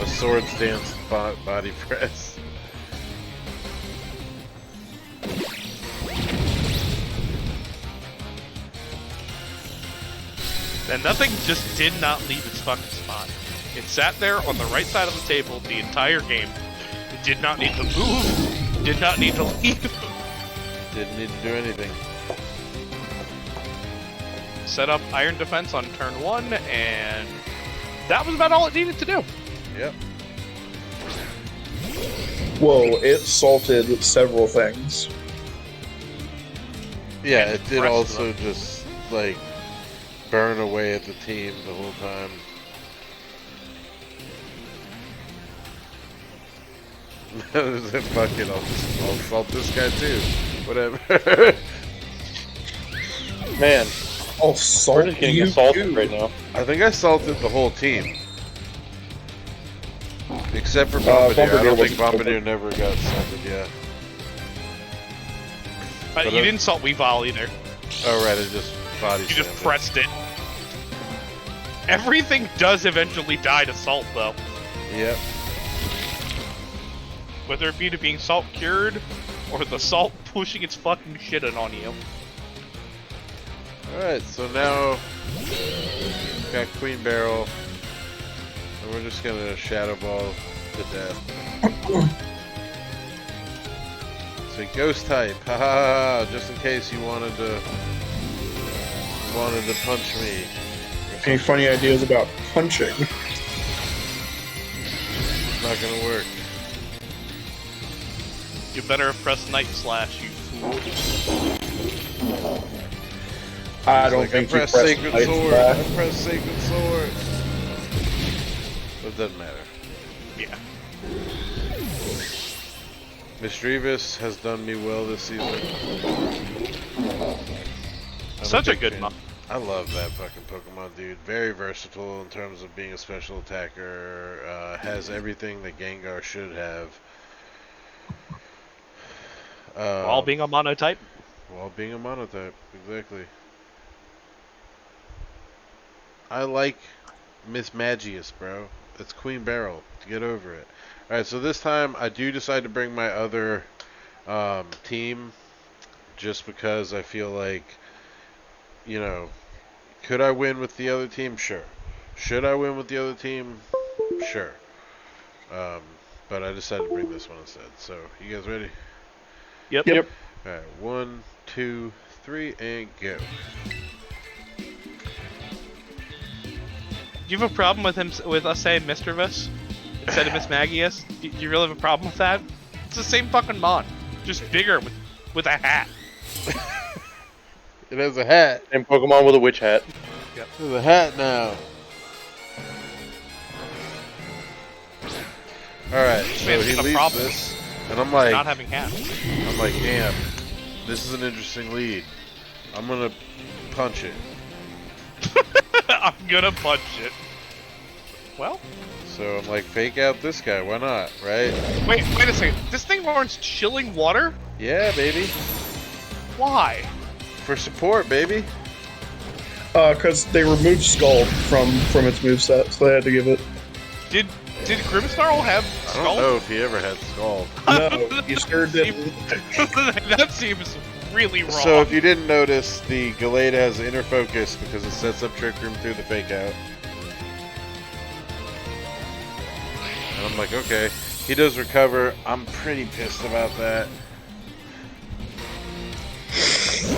A Swords Dance body press.
And nothing just did not leave its fucking spot. It sat there on the right side of the table the entire game. It did not need to move. Did not need to leave.
Didn't need to do anything.
Set up Iron Defense on turn 1, and that was about all it needed to do.
Yep.
Whoa, it salted several things.
Yeah,
And
it did
pressed
also
them.
just, like, burn away at the team the whole time. Fuck it, I'll salt this guy too. Whatever.
Man,
Oh,
we're
salt
just getting
you
assaulted
too.
right now.
I think I salted the whole team. Except for Bombardier. I
Bombardier
don't think
wasn't
Bombardier never got salted yet. But
You didn't salt Weavile either.
Oh right, it just body
You just
slammed it.
pressed it. Everything does eventually die to salt, though.
Yep.
Whether it be to being salt cured, or the salt pushing its fucking shit in on you.
Alright, so now got Queen Barrel. And we're just gonna Shadow Ball to death. So Ghost type, haha, just in case you wanted to punch me.
Any funny ideas about punching?
It's not gonna work.
You better have pressed Night Slash, you fool.
I don't
Like,
think
I
you
pressed
pressed
Sacred
Ice
Sword.
Slash.
I pressed Sacred Sword. But it doesn't matter.
Yeah.
Misdreavus has done me well this season. I'm
Such a
big
good
fan.
mod.
I love that fucking Pokemon, dude. Very versatile in terms of being a special attacker. Has everything that Gengar should have.
While being a monotype.
While being a monotype, exactly. I like Miss Magius, bro. It's Queen Barrel. Get over it. Alright, so this time I do decide to bring my other team just because I feel like, you know, could I win with the other team? Sure. Should I win with the other team? Sure. But I decided to bring this one instead. So, you guys ready?
Yep.
Alright, 1, 2, 3, and go.
Do you have a problem with him with us saying Mr. Vis instead of Miss Magius? Do you really have a problem with that? It's the same fucking mon, just bigger with a hat.
It has a hat.
And Pokemon with a witch hat.
There's a hat now. Alright, so
Man,
he
it's a
leads
problem.
this, and I'm like,
Not having hats.
damn, this is an interesting lead. I'm gonna punch it.
I'm gonna punch it. Well,
So I'm like, fake out this guy, why not, right?
wait a second. This thing warrants chilling water?
Yeah, baby.
Why?
For support, baby.
Because they removed Skull from its moveset, so they had to give it.
Did Grimmsnarl have
I
skull?
don't know if he ever had Skull.
No, you sure didn't.
That seems really wrong.
So if you didn't notice, the Gallade has inner focus because it sets up Trick Room through the fake out. And I'm like, okay, he does recover. I'm pretty pissed about that.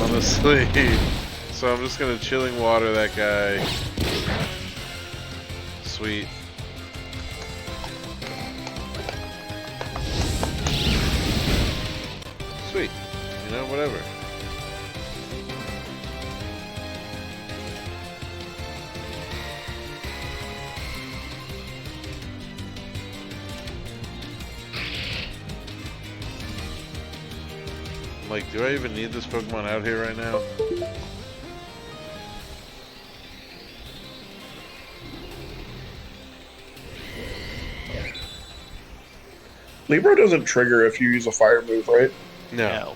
Honestly. So I'm just gonna chilling water that guy. Sweet. Sweet. You know, whatever. I'm like, do I even need this Pokemon out here right now?
Libro doesn't trigger if you use a fire move, right?
no.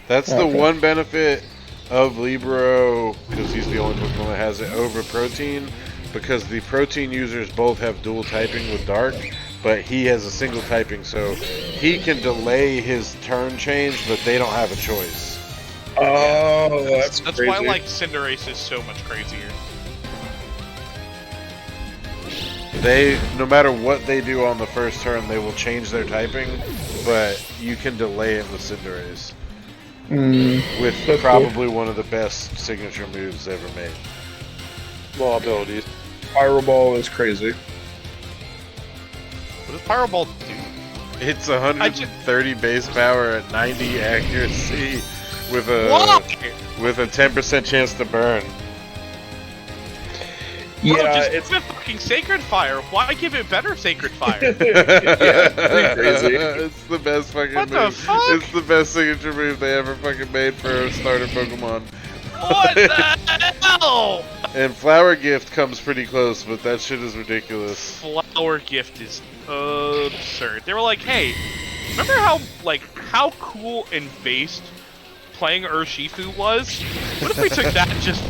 That's the
Okay.
one benefit of Libero, because he's the only Pokemon that has it, over Protein, because the Protein users both have dual typing with Dark, but he has a single typing, so he can delay his turn change, but they don't have a choice.
Oh, that's crazy.
why like Cinderace is so much crazier.
They, no matter what they do on the first turn, they will change their typing, but you can delay it with Cinderace. With
That's
probably one of the best signature moves ever made.
Well, abilities.
Pyro Ball is crazy.
What does Pyro Ball do?
It's 130 base power at 90 accuracy with a
Why?
with a 10% chance to burn.
Bro,
Yeah,
just
it's
give it fucking Sacred Fire. Why give it better Sacred Fire?
yeah, pretty crazy.
It's the best fucking
What
move.
the fuck?
It's the best signature move they ever fucking made for a starter Pokemon.
What the hell?
And Flower Gift comes pretty close, but that shit is ridiculous.
Flower Gift is absurd. They were like, hey, remember how cool and based playing Urshifu was? What if we took that and just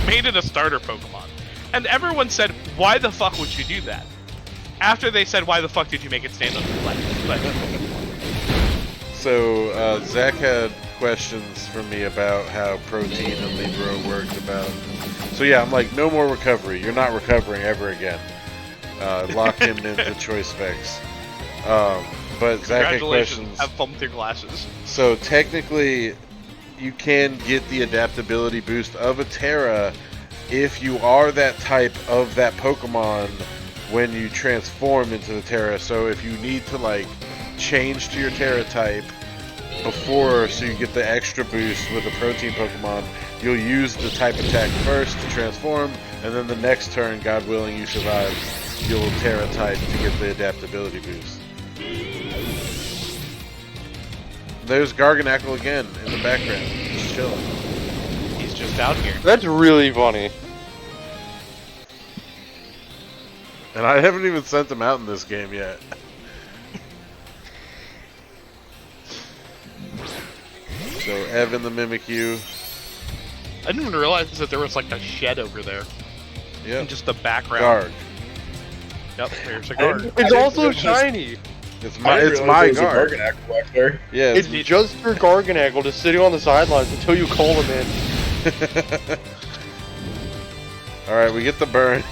made it a starter Pokemon? And everyone said, why the fuck would you do that? After they said, why the fuck did you make it stand on its legs? But
So, Zach had questions for me about how Protein and Libero worked about. So yeah, I'm like, no more recovery. You're not recovering ever again. Lock him into choice specs. But Zach had
congratulations,
questions.
have fun with your glasses.
So technically, you can get the adaptability boost of a Terra if you are that type of that Pokemon when you transform into the Terra. So if you need to like change to your Terra type before, so you get the extra boost with a Protein Pokemon, you'll use the type attack first to transform, and then the next turn, God willing, you survive, you'll Terra type to get the adaptability boost. There's Garganacl again in the background, just chilling.
He's just out here.
That's really funny.
And I haven't even sent him out in this game yet. So Evan the Mimikyu.
I didn't even realize that there was like a shed over there.
Yep.
In just the background.
Guard.
Yep, there's a guard.
It's also shiny.
It's
I
my
didn't
it's
realize
my
there was a
guard.
Garganacl back there.
Yeah,
It's just your Garganacl just sitting on the sidelines until you call him in.
Alright, we get the burn.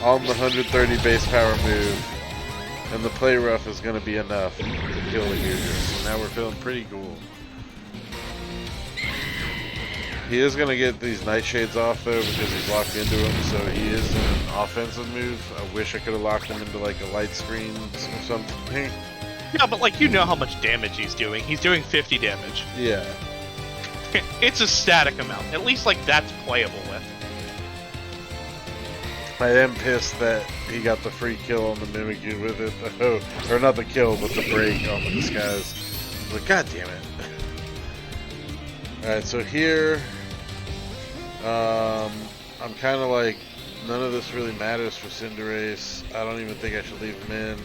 On the 130 base power move. And the play rough is going to be enough to kill the users. So now we're feeling pretty cool. He is going to get these nightshades off though because he's locked into them, so he is in an offensive move. I wish I could have locked him into like a light screen or something.
Yeah, but like you know how much damage he's doing. He's doing 50 damage.
Yeah.
It's a static amount. At least like that's playable with.
I am pissed that he got the free kill on the Mimikyu with it. Oh, or not the kill, but the break on the disguise. I was like, God damn it. Alright, so here, I'm kind of like, none of this really matters for Cinderace. I don't even think I should leave him in.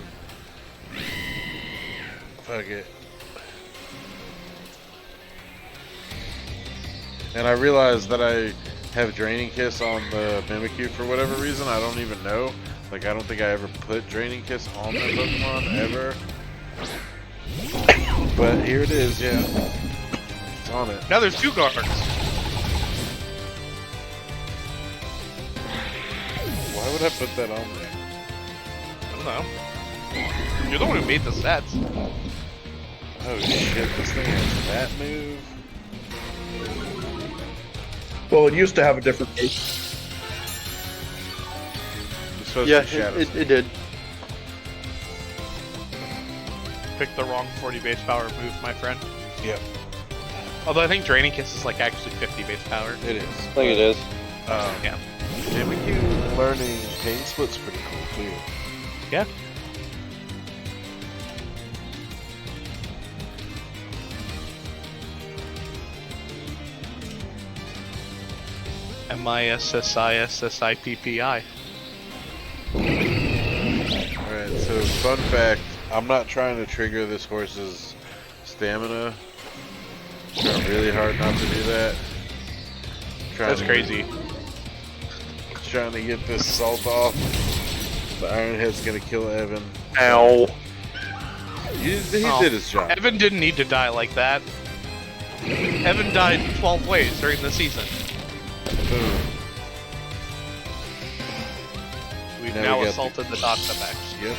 Fuck it. And I realized that I have Draining Kiss on the Mimikyu for whatever reason. I don't even know. Like, I don't think I ever put Draining Kiss on the Pokemon, ever. But here it is, yeah. It's on it.
Now there's 2 guards.
Why would I put that on there?
I don't know. You're the one who made the sets.
Oh shit, this thing has that move?
Well, it used to have a different move.
It's supposed
Yeah,
to be Shadow
it
Sneak.
did.
Picked the wrong 40 base power move, my friend.
Yep,
Although I think Draining Kiss is like actually 50 base power.
it is.
I think it is.
Yeah.
Mimikyu learning Pain Split's pretty cool too.
Yeah. MISSISSIPPI.
Alright, so fun fact, I'm not trying to trigger this horse's stamina. Trying really hard not to do that.
That's crazy.
Trying to get this salt off. The Iron Head's gonna kill Evan.
Ow.
He
Oh.
did his job.
Evan didn't need to die like that. Evan died 12 ways during the season.
Boom.
We've
Now
now
we got
assaulted the Toxapex.
Yep.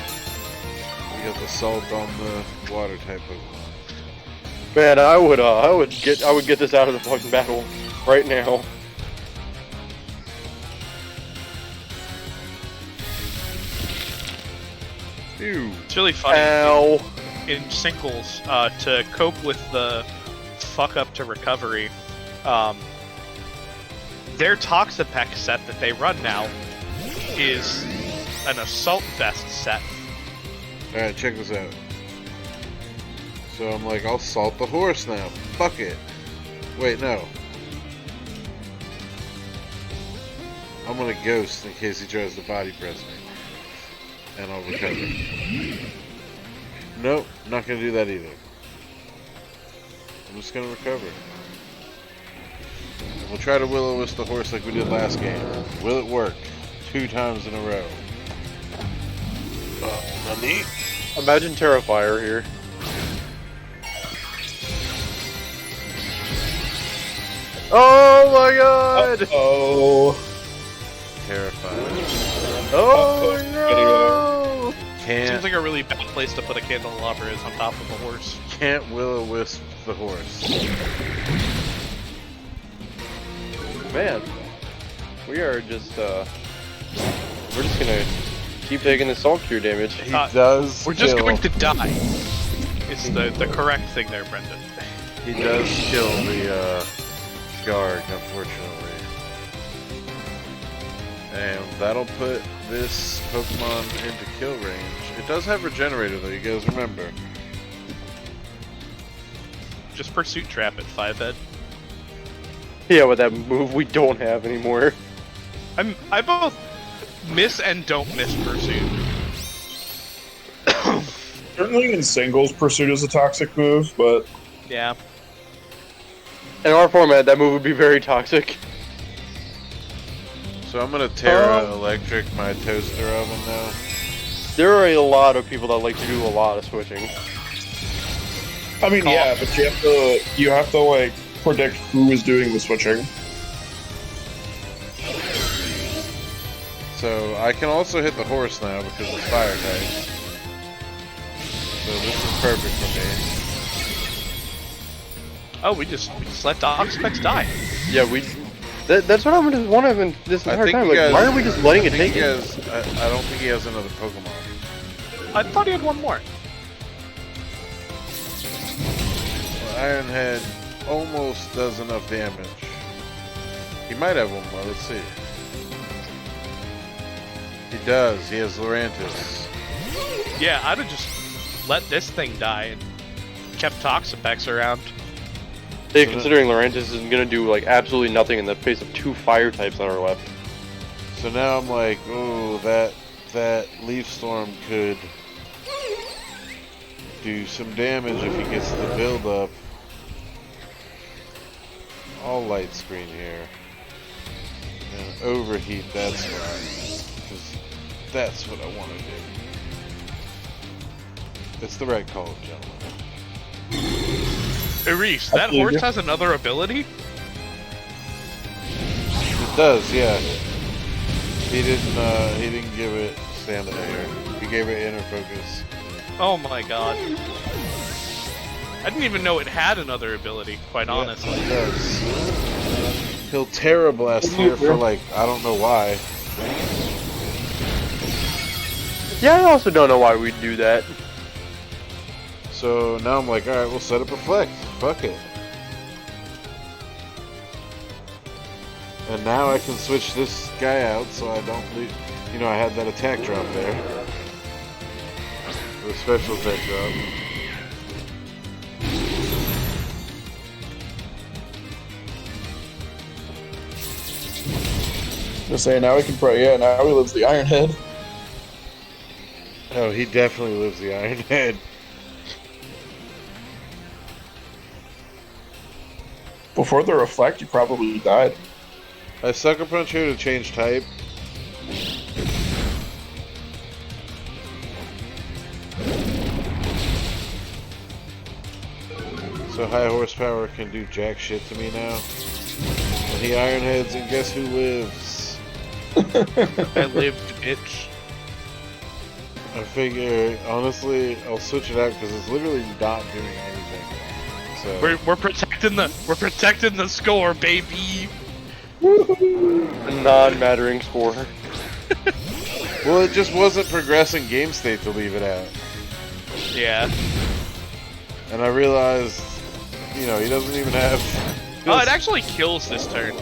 We got the salt on the water type Pokemon.
Man, I would get this out of the fucking battle right now.
Ew.
It's really funny
Ow.
in singles to cope with the fuck up to recovery. Their Toxapex set that they run now is an Assault Vest set.
Alright, check this out. So I'm like, I'll salt the horse now. Fuck it. Wait, no. I'm gonna ghost in case he tries to body press me. And I'll recover. Nope, not gonna do that either. I'm just gonna recover. And we'll try to Will-O-Wisp the horse like we did last game. Will it work? 2 times in a row. Nani?
Imagine Terrifier here. Oh my god!
Oh.
Terrifying.
Oh no!
Can't,
Seems like a really bad place to put a candelabra is on top of a horse.
can't Will-O-Wisp the horse.
Man, we are just we're just gonna keep taking the salt cure damage.
He
Uh,
does
We're just
kill,
going to die. It's the correct thing there, Brendan.
He does kill the guard, unfortunately. And that'll put this Pokemon into kill range. It does have Regenerator though, you guys remember.
Just Pursuit Trap at 5-head.
Yeah, with that move we don't have anymore.
I both miss and don't miss Pursuit.
Certainly in singles, Pursuit is a toxic move, but
Yeah.
In our format, that move would be very toxic.
So I'm gonna Terra Electric my toaster oven now.
There are a lot of people that like to do a lot of switching.
I mean, yeah, but you have to like predict who is doing the switching.
So I can also hit the horse now because it's fire type. So this is perfect for me.
Oh, we just let Oxpex die.
Yeah, that's what I'm just wondering this
I
entire
think
time.
he
Like,
has,
why are we just letting it
I think
take
he
it?
has, I don't think he has another Pokemon.
I thought he had one more.
Well, Ironhead almost does enough damage. He might have one more. Let's see. He does. He has Lurantis.
Yeah, I'd have just let this thing die and kept Toxapex around.
Hey, considering Lurantis is gonna do like absolutely nothing in the face of 2 fire types that are left.
So now I'm like, oh, that Leaf Storm could do some damage if he gets the build up. I'll light screen here and overheat that spot because that's what I want to do. It's the right call, gentlemen.
Erase, that
believe
horse
you.
has another ability?
It does, yeah. He didn't give it stamina here. He gave it inner focus.
Oh my god. I didn't even know it had another ability, quite honestly.
It does. He'll Terra Blast here for like, I don't know why.
Yeah, I also don't know why we'd do that.
So now I'm like, alright, we'll set up Reflect. Fuck it. And now I can switch this guy out so I don't lose. You know, I had that attack drop there. The special attack drop.
Just saying, now we can probably, yeah, now he lives the Iron Head.
Oh, he definitely lives the Iron Head.
Before the Reflect, you probably died.
I Sucker Punch here to change type. So high horsepower can do jack shit to me now. And he Iron Heads, and guess who lives?
I lived, bitch.
I figure, honestly, I'll switch it out because it's literally not doing anything. So
We're protecting the score, baby.
A non-mattering score.
well, it just wasn't progressing game state to leave it out.
Yeah.
And I realized, you know, he doesn't even have.
Oh, it actually kills this turn.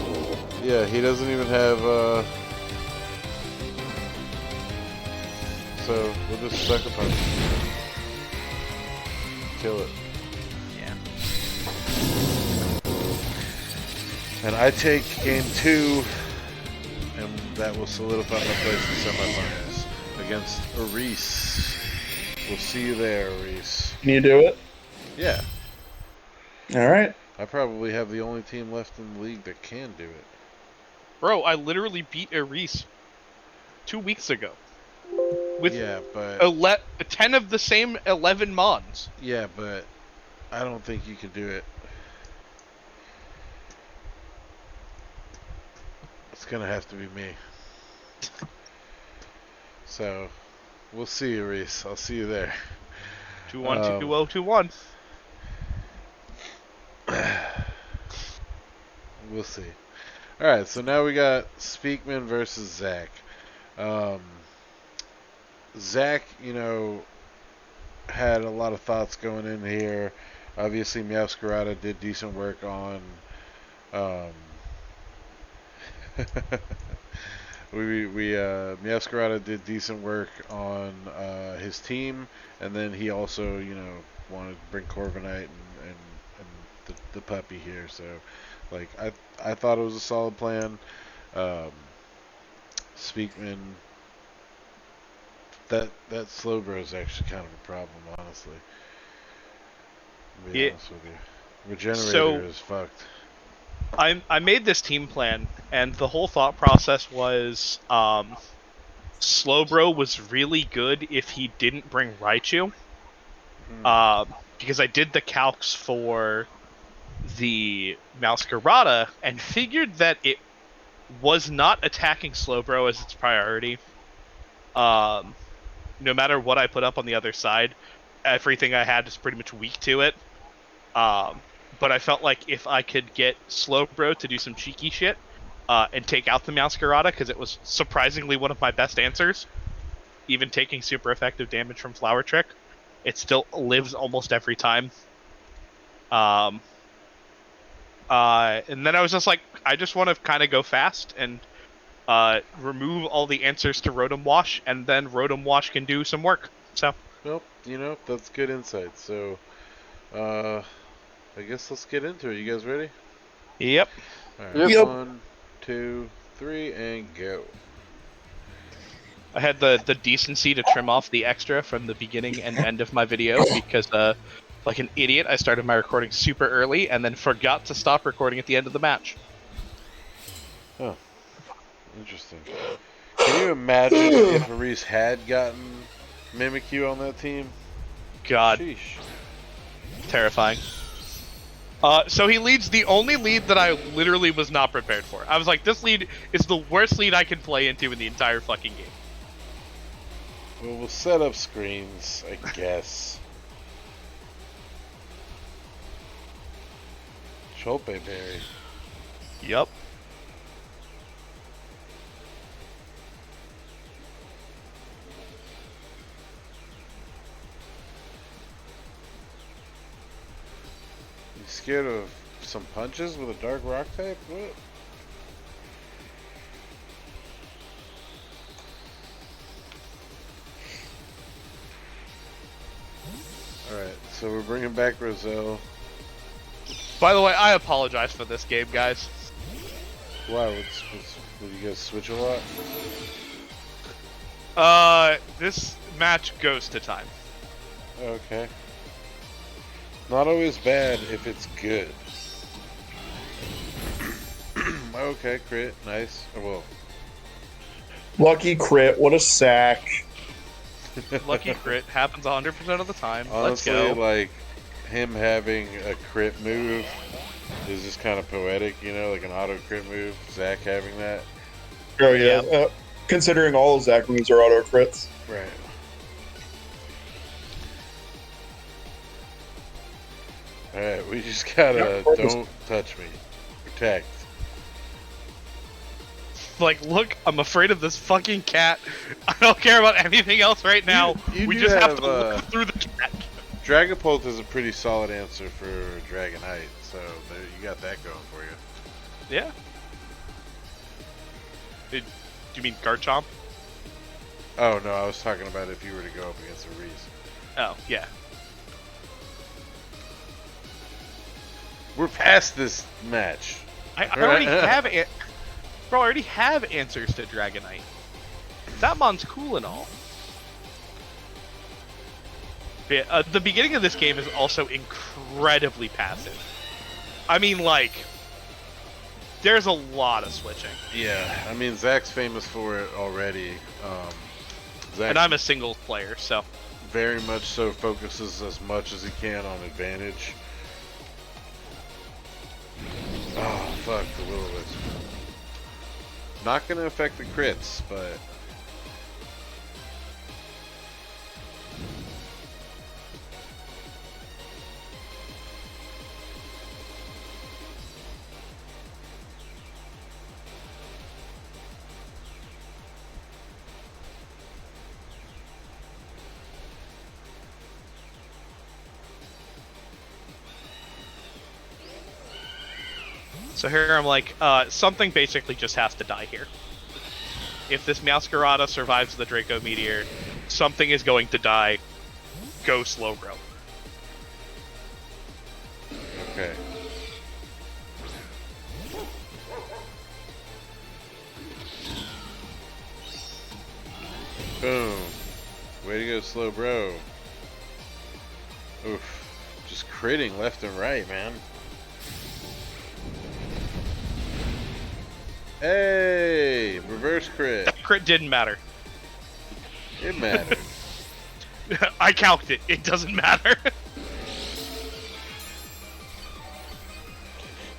Yeah, he doesn't even have. So we'll just Sucker Punch. Kill it.
Yeah.
And I take game 2, and that will solidify my place in semifinals against Reese. We'll see you there, Reese.
Can you do it?
Yeah,
All right.
I probably have the only team left in the league that can do it.
Bro, I literally beat Erase 2 weeks ago. With
Yeah, but
10 of the same 11 mons.
yeah, but I don't think you can do it. It's gonna have to be me. So, we'll see you, Reese. I'll see you there.
2-1-2-0-2-1.
We'll see. Alright, so now we got Speakman versus Zach. Zach, you know, had a lot of thoughts going in here. Obviously, Meowscarada did decent work on Meowscarada did decent work on his team, and then he also, you know, wanted to bring Corviknight and the puppy here. So, like, I thought it was a solid plan. Speakman, that Slowbro is actually kind of a problem, honestly. To be honest with you, Regenerator is fucked.
I made this team plan, and the whole thought process was Slowbro was really good if he didn't bring Raichu. Because I did the calcs for the Meowscarada and figured that it was not attacking Slowbro as its priority. No matter what I put up on the other side, everything I had is pretty much weak to it. but I felt like if I could get Slowbro to do some cheeky shit and take out the Masquerada, because it was surprisingly one of my best answers, even taking super effective damage from Flower Trick, it still lives almost every time. And then I was just like, I just want to kind of go fast and remove all the answers to Rotom Wash, and then Rotom Wash can do some work. So,
Well, that's good insight. So, I guess let's get into it. You guys ready?
yep.
All right.
Yep.
1, 2, 3, and go.
I had the decency to trim off the extra from the beginning and end of my video because, like an idiot, I started my recording super early and then forgot to stop recording at the end of the match.
Oh, interesting. Can you imagine if Maurice had gotten Mimikyu on that team?
God,
Sheesh.
terrifying. So he leads the only lead that I literally was not prepared for. I was like, this lead is the worst lead I can play into in the entire fucking game.
Well, we'll set up screens, I guess. Chope Berry.
Yup.
You scared of some punches with a dark rock type? What? Alright, so we're bringing back Roselle.
By the way, I apologize for this game, guys.
Why? Would you guys switch a lot?
This match goes to time.
Okay. Not always bad if it's good. Okay, crit, nice. Oh, well.
Lucky crit. What a sack.
Lucky crit happens 100% of the time.
Honestly,
Let's go.
like him having a crit move is just kind of poetic, like an auto crit move. Zach having that,
Oh yeah. Considering all of Zach moves are auto crits.
right? All right, we just gotta don't touch me, protect.
Like, look, I'm afraid of this fucking cat. I don't care about anything else right now.
You
we
do
just have
have,
to look through the cat.
Dragapult is a pretty solid answer for Dragonite, so there, you got that going for you.
Yeah. Do you mean Garchomp?
Oh no, I was talking about if you were to go up against a Reese.
Oh, yeah.
We're past this match.
I already have Bro, I already have answers to Dragonite. That mon's cool and all. But, yeah, the beginning of this game is also incredibly passive. I mean, like, there's a lot of switching.
Yeah, I mean Zach's famous for it already. Zach
And I'm a singles player, so.
very much so focuses as much as he can on advantage. Oh fuck the Will-O-Wisp. Not gonna affect the crits, but
So here I'm like, something basically just has to die here. If this Masquerada survives the Draco Meteor, something is going to die. Go Slowbro.
okay. Boom. Way to go, slow bro. Oof. Just critting left and right, man. Hey! Reverse crit.
That crit didn't matter.
It mattered.
I calced it. It doesn't matter.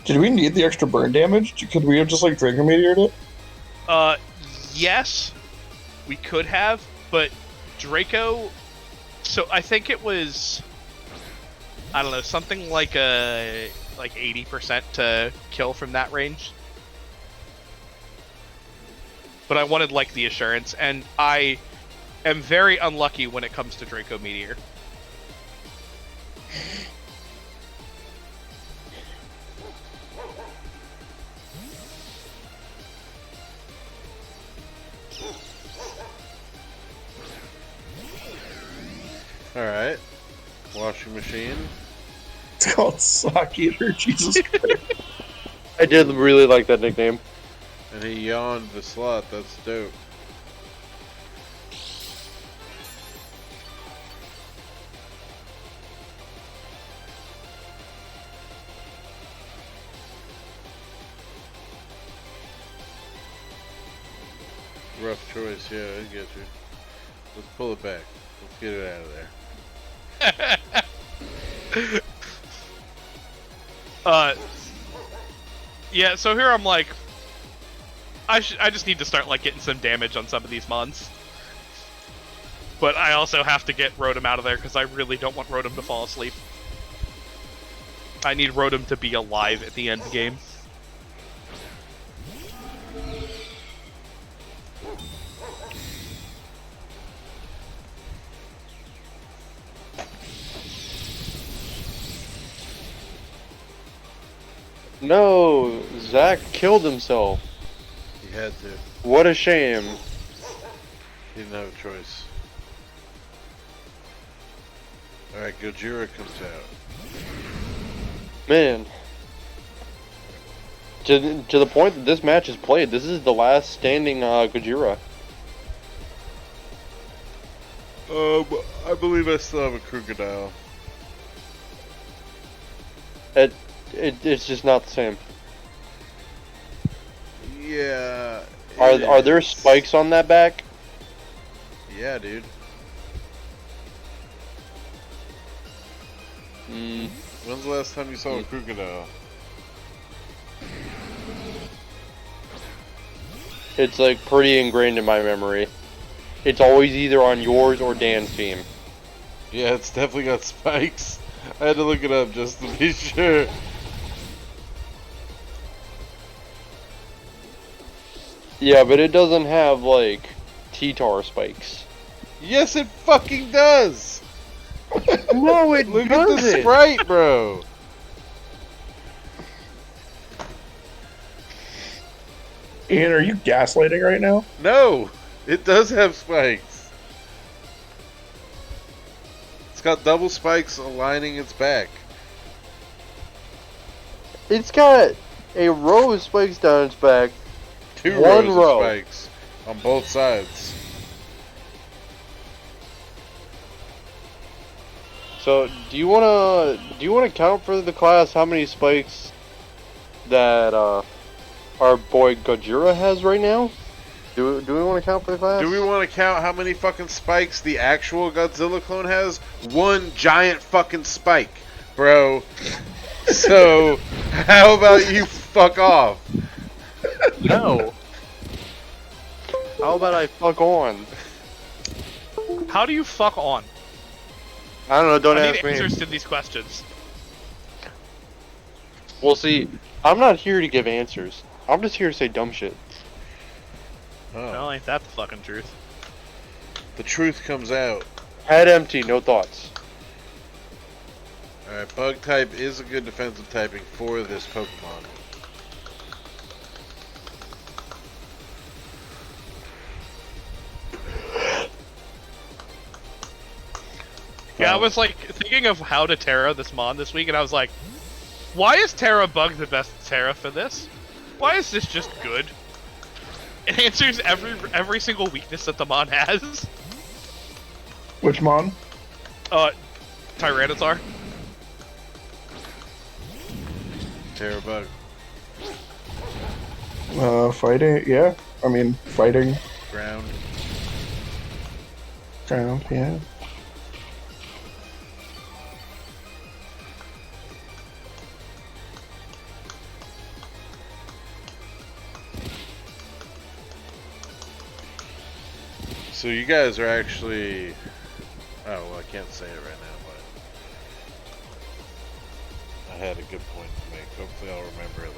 Did we need the extra burn damage? Could we have just like Draco Meteored it?
Yes, we could have, but Draco. So I think it was, I don't know, something like a like 80% to kill from that range. But I wanted like the assurance, and I am very unlucky when it comes to Draco Meteor.
Alright. Washing machine.
It's called Sock Eater. Jesus Christ.
I did really like that nickname.
And he yawned the slot. That's dope. Rough choice, yeah, I get you. Let's pull it back. Let's get it out of there.
Yeah, so here I'm like, I just need to start like getting some damage on some of these mons. But I also have to get Rotom out of there because I really don't want Rotom to fall asleep. I need Rotom to be alive at the end game.
No, Zach killed himself.
He had to.
What a shame.
He didn't have a choice. Alright, Gojira comes out.
Man. To the point that this match is played, this is the last standing Gojira.
I believe I still have a crocodile.
It's just not the same.
Yeah.
Are there
is.
spikes on that back?
Yeah, dude. When's the last time you saw a crocodile?
It's like pretty ingrained in my memory. It's always either on yours or Dan's team.
Yeah, it's definitely got spikes. I had to look it up just to be sure.
Yeah, but it doesn't have like T-tar spikes.
Yes, it fucking does!
No, it
Look at the sprite, bro!
Ian, are you gaslighting right now?
No! It does have spikes. It's got double spikes aligning its back.
It's got a row of spikes down its back.
Two
One
rows
row.
of spikes on both sides.
So, do you wanna count for the class how many spikes that our boy Gojira has right now? Do we want to count for the class?
Do we want to count how many fucking spikes the actual Godzilla clone has? One giant fucking spike, bro. So, how about you fuck off?
No. How about I fuck on?
How do you fuck on?
I don't know. Don't
I
ask
need
me.
answers to these questions.
Well, see, I'm not here to give answers. I'm just here to say dumb shit.
Oh,
Well, ain't that the fucking truth?
the truth comes out.
Head empty, no thoughts.
Alright, bug type is a good defensive typing for this Pokemon.
Yeah, I was like thinking of how to Terra this mon this week, and I was like, why is Terra Bug the best Terra for this? Why is this just good? It answers every single weakness that the mon has.
Which mon?
Tyranitar.
Terrabug.
Fighting, yeah. I mean, fighting.
Ground.
Yeah.
So you guys are actually... Oh, well, I can't say it right now, but... I had a good point to Hopefully I'll remember it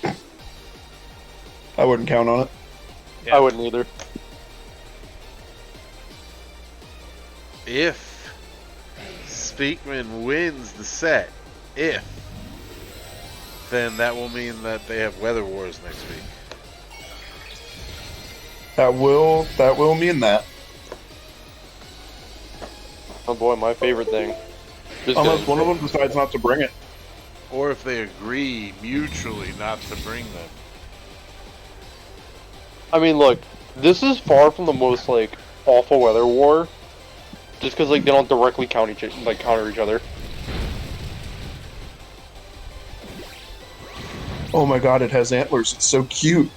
later.
I wouldn't count on it.
Yeah.
I wouldn't either.
If Speakman wins the set, then that will mean that they have Weather Wars next week.
That will mean that.
Oh boy, my favorite thing. Just
Unless
gonna-
one of them decides not to bring it.
Or if they agree mutually not to bring them.
I mean, look, this is far from the most like awful weather war, just because like they don't directly counter each other.
Oh my god, it has antlers. It's so cute.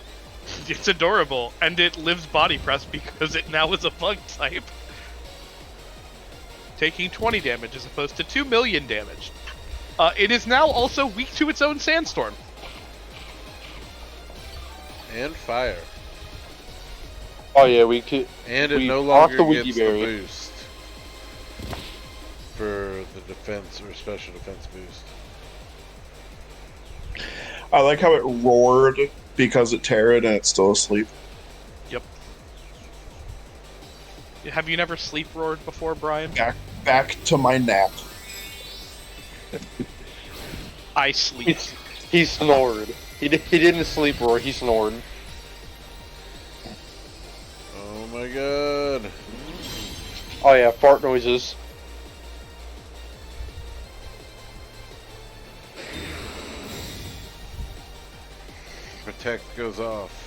It's adorable, and it lives body press because it now is a bug type. Taking 20 damage as opposed to 2 million damage. It is now also weak to its own sandstorm.
And fire.
Oh yeah, we could.
And it
We
no
lost
longer
the Wiki
gets
Berry.
the boost. For the defense or special defense boost.
I like how it roared because it terrored and it's still asleep.
Yep. Have you never sleep roared before, Brian?
Back to my nap.
I sleep.
He snored. He didn't sleep roar. He snored.
Oh my god.
Oh yeah, fart noises.
Protect goes off.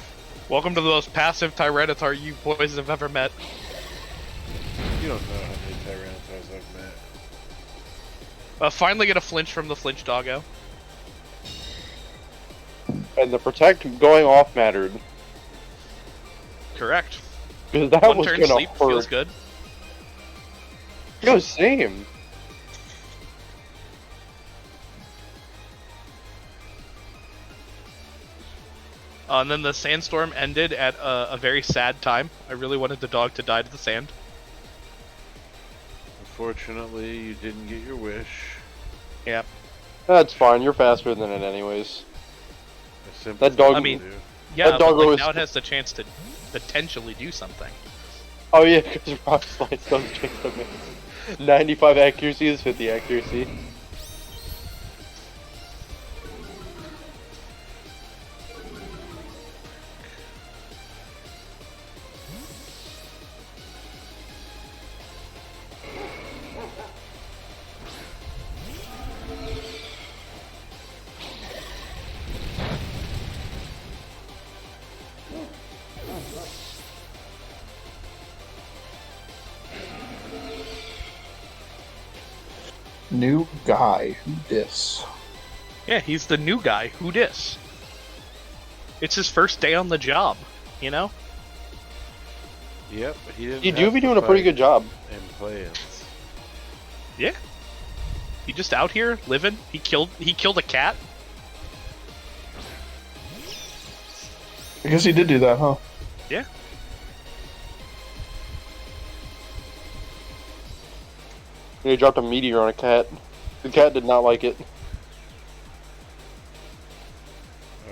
Welcome to the most passive Tyranitar you boys have ever met.
You don't know how many Tyrannosaurs I've met.
Finally get a flinch from the flinch doggo.
And the protect going off mattered.
Correct.
Because that
One
was
turn
gonna
sleep feels
hurt.
good.
Yo, same.
And then the sandstorm ended at a very sad time. I really wanted the dog to die to the sand.
Unfortunately, you didn't get your wish.
Yeah.
That's fine. You're faster than it, anyways.
A simple
That dog-
thing
I
to
mean-
do.
Yeah,
That
but
doggo
like,
is-
now it has the chance to potentially do something.
Oh yeah, because rock slides does change the mix. 95 accuracy is 50 accuracy.
New guy. Who dis?
Yeah, he's the new guy. Who dis? It's his first day on the job, you know?
Yep, he didn't
You do
have
be
to
doing a pretty
fight
good job.
in plans.
Yeah. He just out here living. He killed a cat.
I guess he did do that, huh?
Yeah.
He dropped a meteor on a cat. The cat did not like it.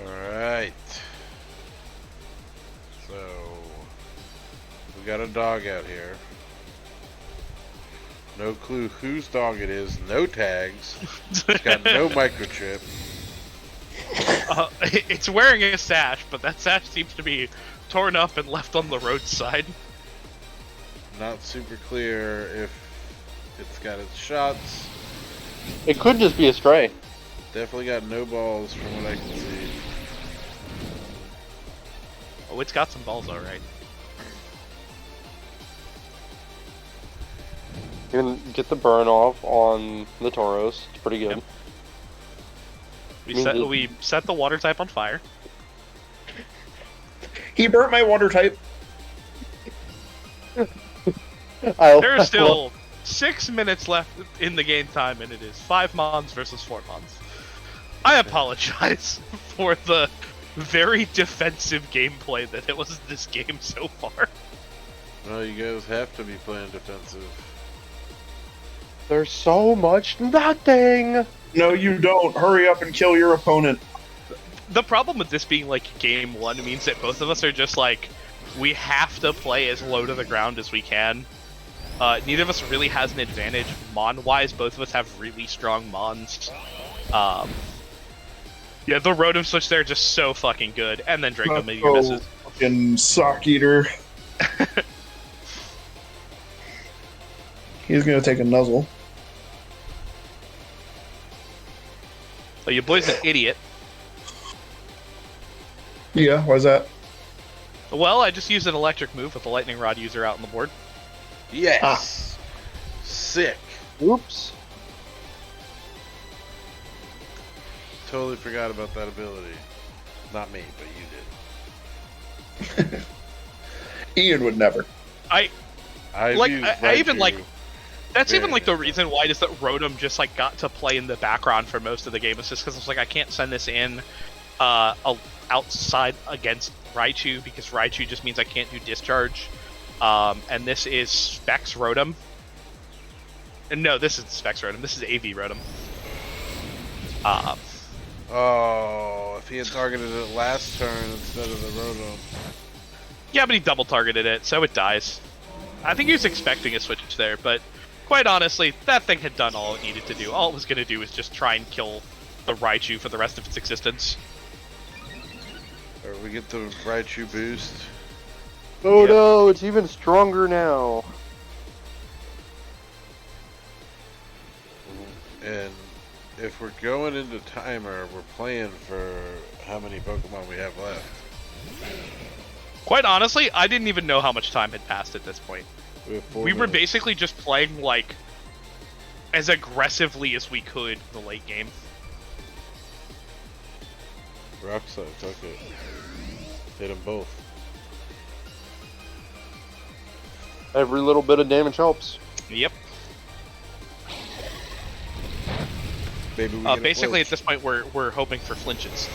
Alright. So, we got a dog out here. No clue whose dog it is, no tags, it's got no microchip.
It's wearing a sash, but that sash seems to be torn up and left on the roadside.
Not super clear if it's got its shots.
It could just be a stray.
Definitely got no balls from what I can see.
Oh, it's got some balls, alright.
You can get the burn off on the Tauros. It's pretty good.
Yep.
I mean,
We set the water type on fire.
He burnt my water type.
There is still 6 minutes left in the game time, and it is 5 Mons versus 4 Mons. I apologize for the very defensive gameplay that it was this game so far.
Well, you guys have to be playing defensive.
There's so much nothing.
No, you don't. Hurry up and kill your opponent.
The problem with this being like game one means that both of us are just like, we have to play as low to the ground as we can. Neither of us really has an advantage mon-wise. Both of us have really strong mons. Yeah, the Rotom switch there just so fucking good, and then Draco Meteor misses.
Fucking sock eater. He's gonna take a nuzzle.
Oh, your boy's an idiot.
Yeah, why's that?
Well, I just used an electric move with the Lightning Rod user out on the board.
Yes. Sick.
Whoops.
Totally forgot about that ability. Not me, but you did.
Ian would never.
I even like. That's
Very
even like the
good.
reason why is that Rotom just like got to play in the background for most of the game. It's just because it's like I can't send this in outside against Raichu because Raichu just means I can't do discharge. And this is Specs Rotom. And no, this is Specs Rotom. This is AV Rotom.
Oh, if he had targeted it last turn instead of the Rotom.
Yeah, but he double targeted it, so it dies. I think he was expecting a switch there, but quite honestly, that thing had done all it needed to do. All it was going to do was just try and kill the Raichu for the rest of its existence.
Or we get the Raichu boost.
Oh
Yep.
no, it's even stronger now.
And if we're going into timer, we're playing for how many Pokemon we have left.
Quite honestly, I didn't even know how much time had passed at this point.
We have 4
We were
minutes.
basically just playing, like, as aggressively as we could in the late game.
Rock Slide, took it. Hit them both.
Every little bit of damage helps.
Yep.
Maybe we get a
Basically, at
flinch.
this point, we're hoping for flinches.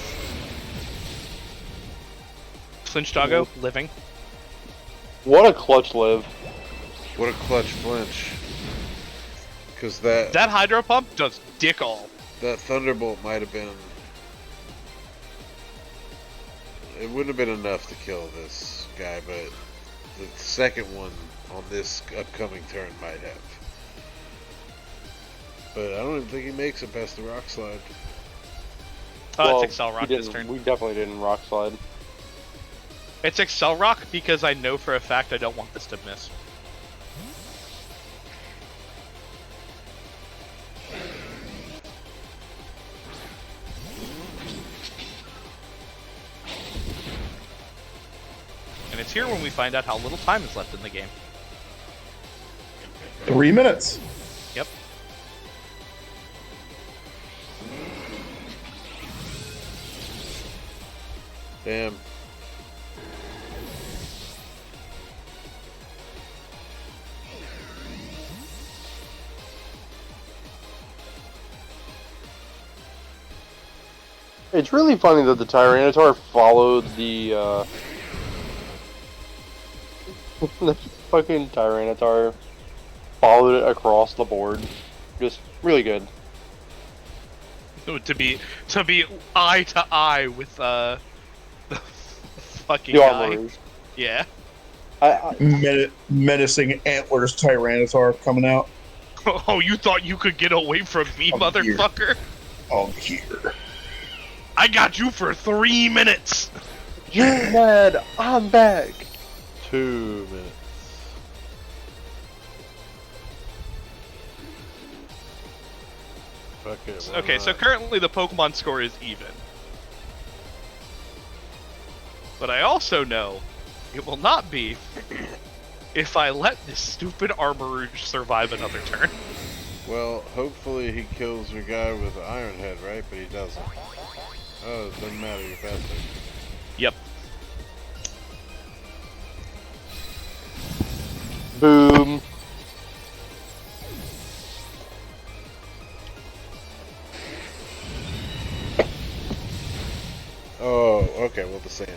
Flinch Doggo, living.
What a clutch live.
What a clutch flinch. Because that
That Hydro Pump does dick all.
Thunderbolt might have been... It wouldn't have been enough to kill this guy, but the second one on this upcoming turn might have. But I don't even think he makes it past the Rock Slide.
It's Excel Rock
we
this
didn't-
turn.
We definitely didn't rock slide.
It's Excel Rock because I know for a fact I don't want this to miss. And it's here when we find out how little time is left in the game.
3 minutes.
Yep.
Damn.
It's really funny that the Tyranitar followed the the fucking Tyranitar followed it across the board. Just really good.
To be eye to eye with the fucking
The
guy.
Armorers.
Yeah.
Menacing antlers Tyranitar coming out.
Oh, you thought you could get away from me,
I'm
motherfucker?
I'm here.
I got you for 3 minutes.
You're mad. I'm back.
2 minutes. Fuck it. why
Okay, so
not?
currently the Pokemon score is even. But I also know it will not be if I let this stupid Armourouge survive another turn.
Well, hopefully he kills your guy with the Iron Head, right? But he doesn't. Oh, it doesn't matter, you're faster.
Yep.
Boom.
Oh, okay, well, the sand.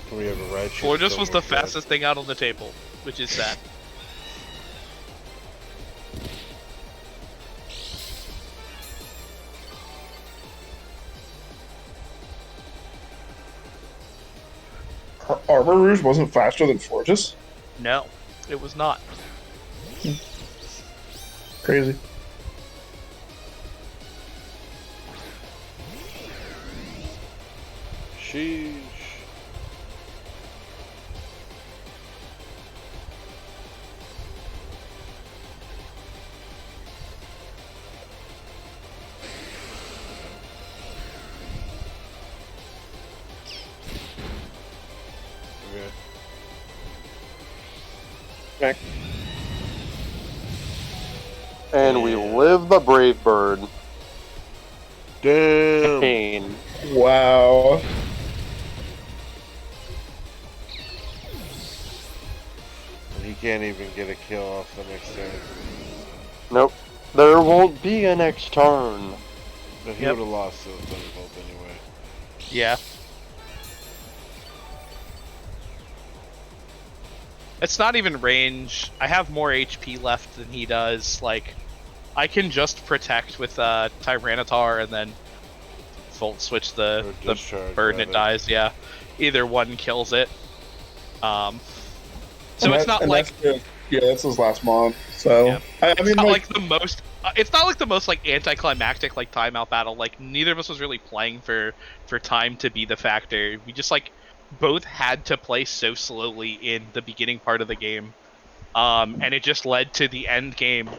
Can we have a Raichu?
Florges
still
was
more
the
fast?
fastest thing out on the table, which is sad.
Armor Rouge wasn't faster than Fortis?
No, it was not.
Crazy.
Sheesh. Okay.
And we live the brave bird.
Damn.
Pain.
Wow.
And he can't even get a kill off the next turn.
Nope. There won't be a next turn.
But he
Yep.
would have lost to the Thunderbolt anyway.
Yeah. It's not even range. I have more HP left than he does. Like, I can just protect with Tyranitar and then Volt switch the
Discharge,
bird and it
rather.
dies. Yeah, either one kills it. So
And
it's not like
that's his last mod. So
Yeah.
I
it's
mean,
not
like,
like the most. It's not like the most like anticlimactic like timeout battle. Like neither of us was really playing for time to be the factor. We just like both had to play so slowly in the beginning part of the game, and it just led to the end game.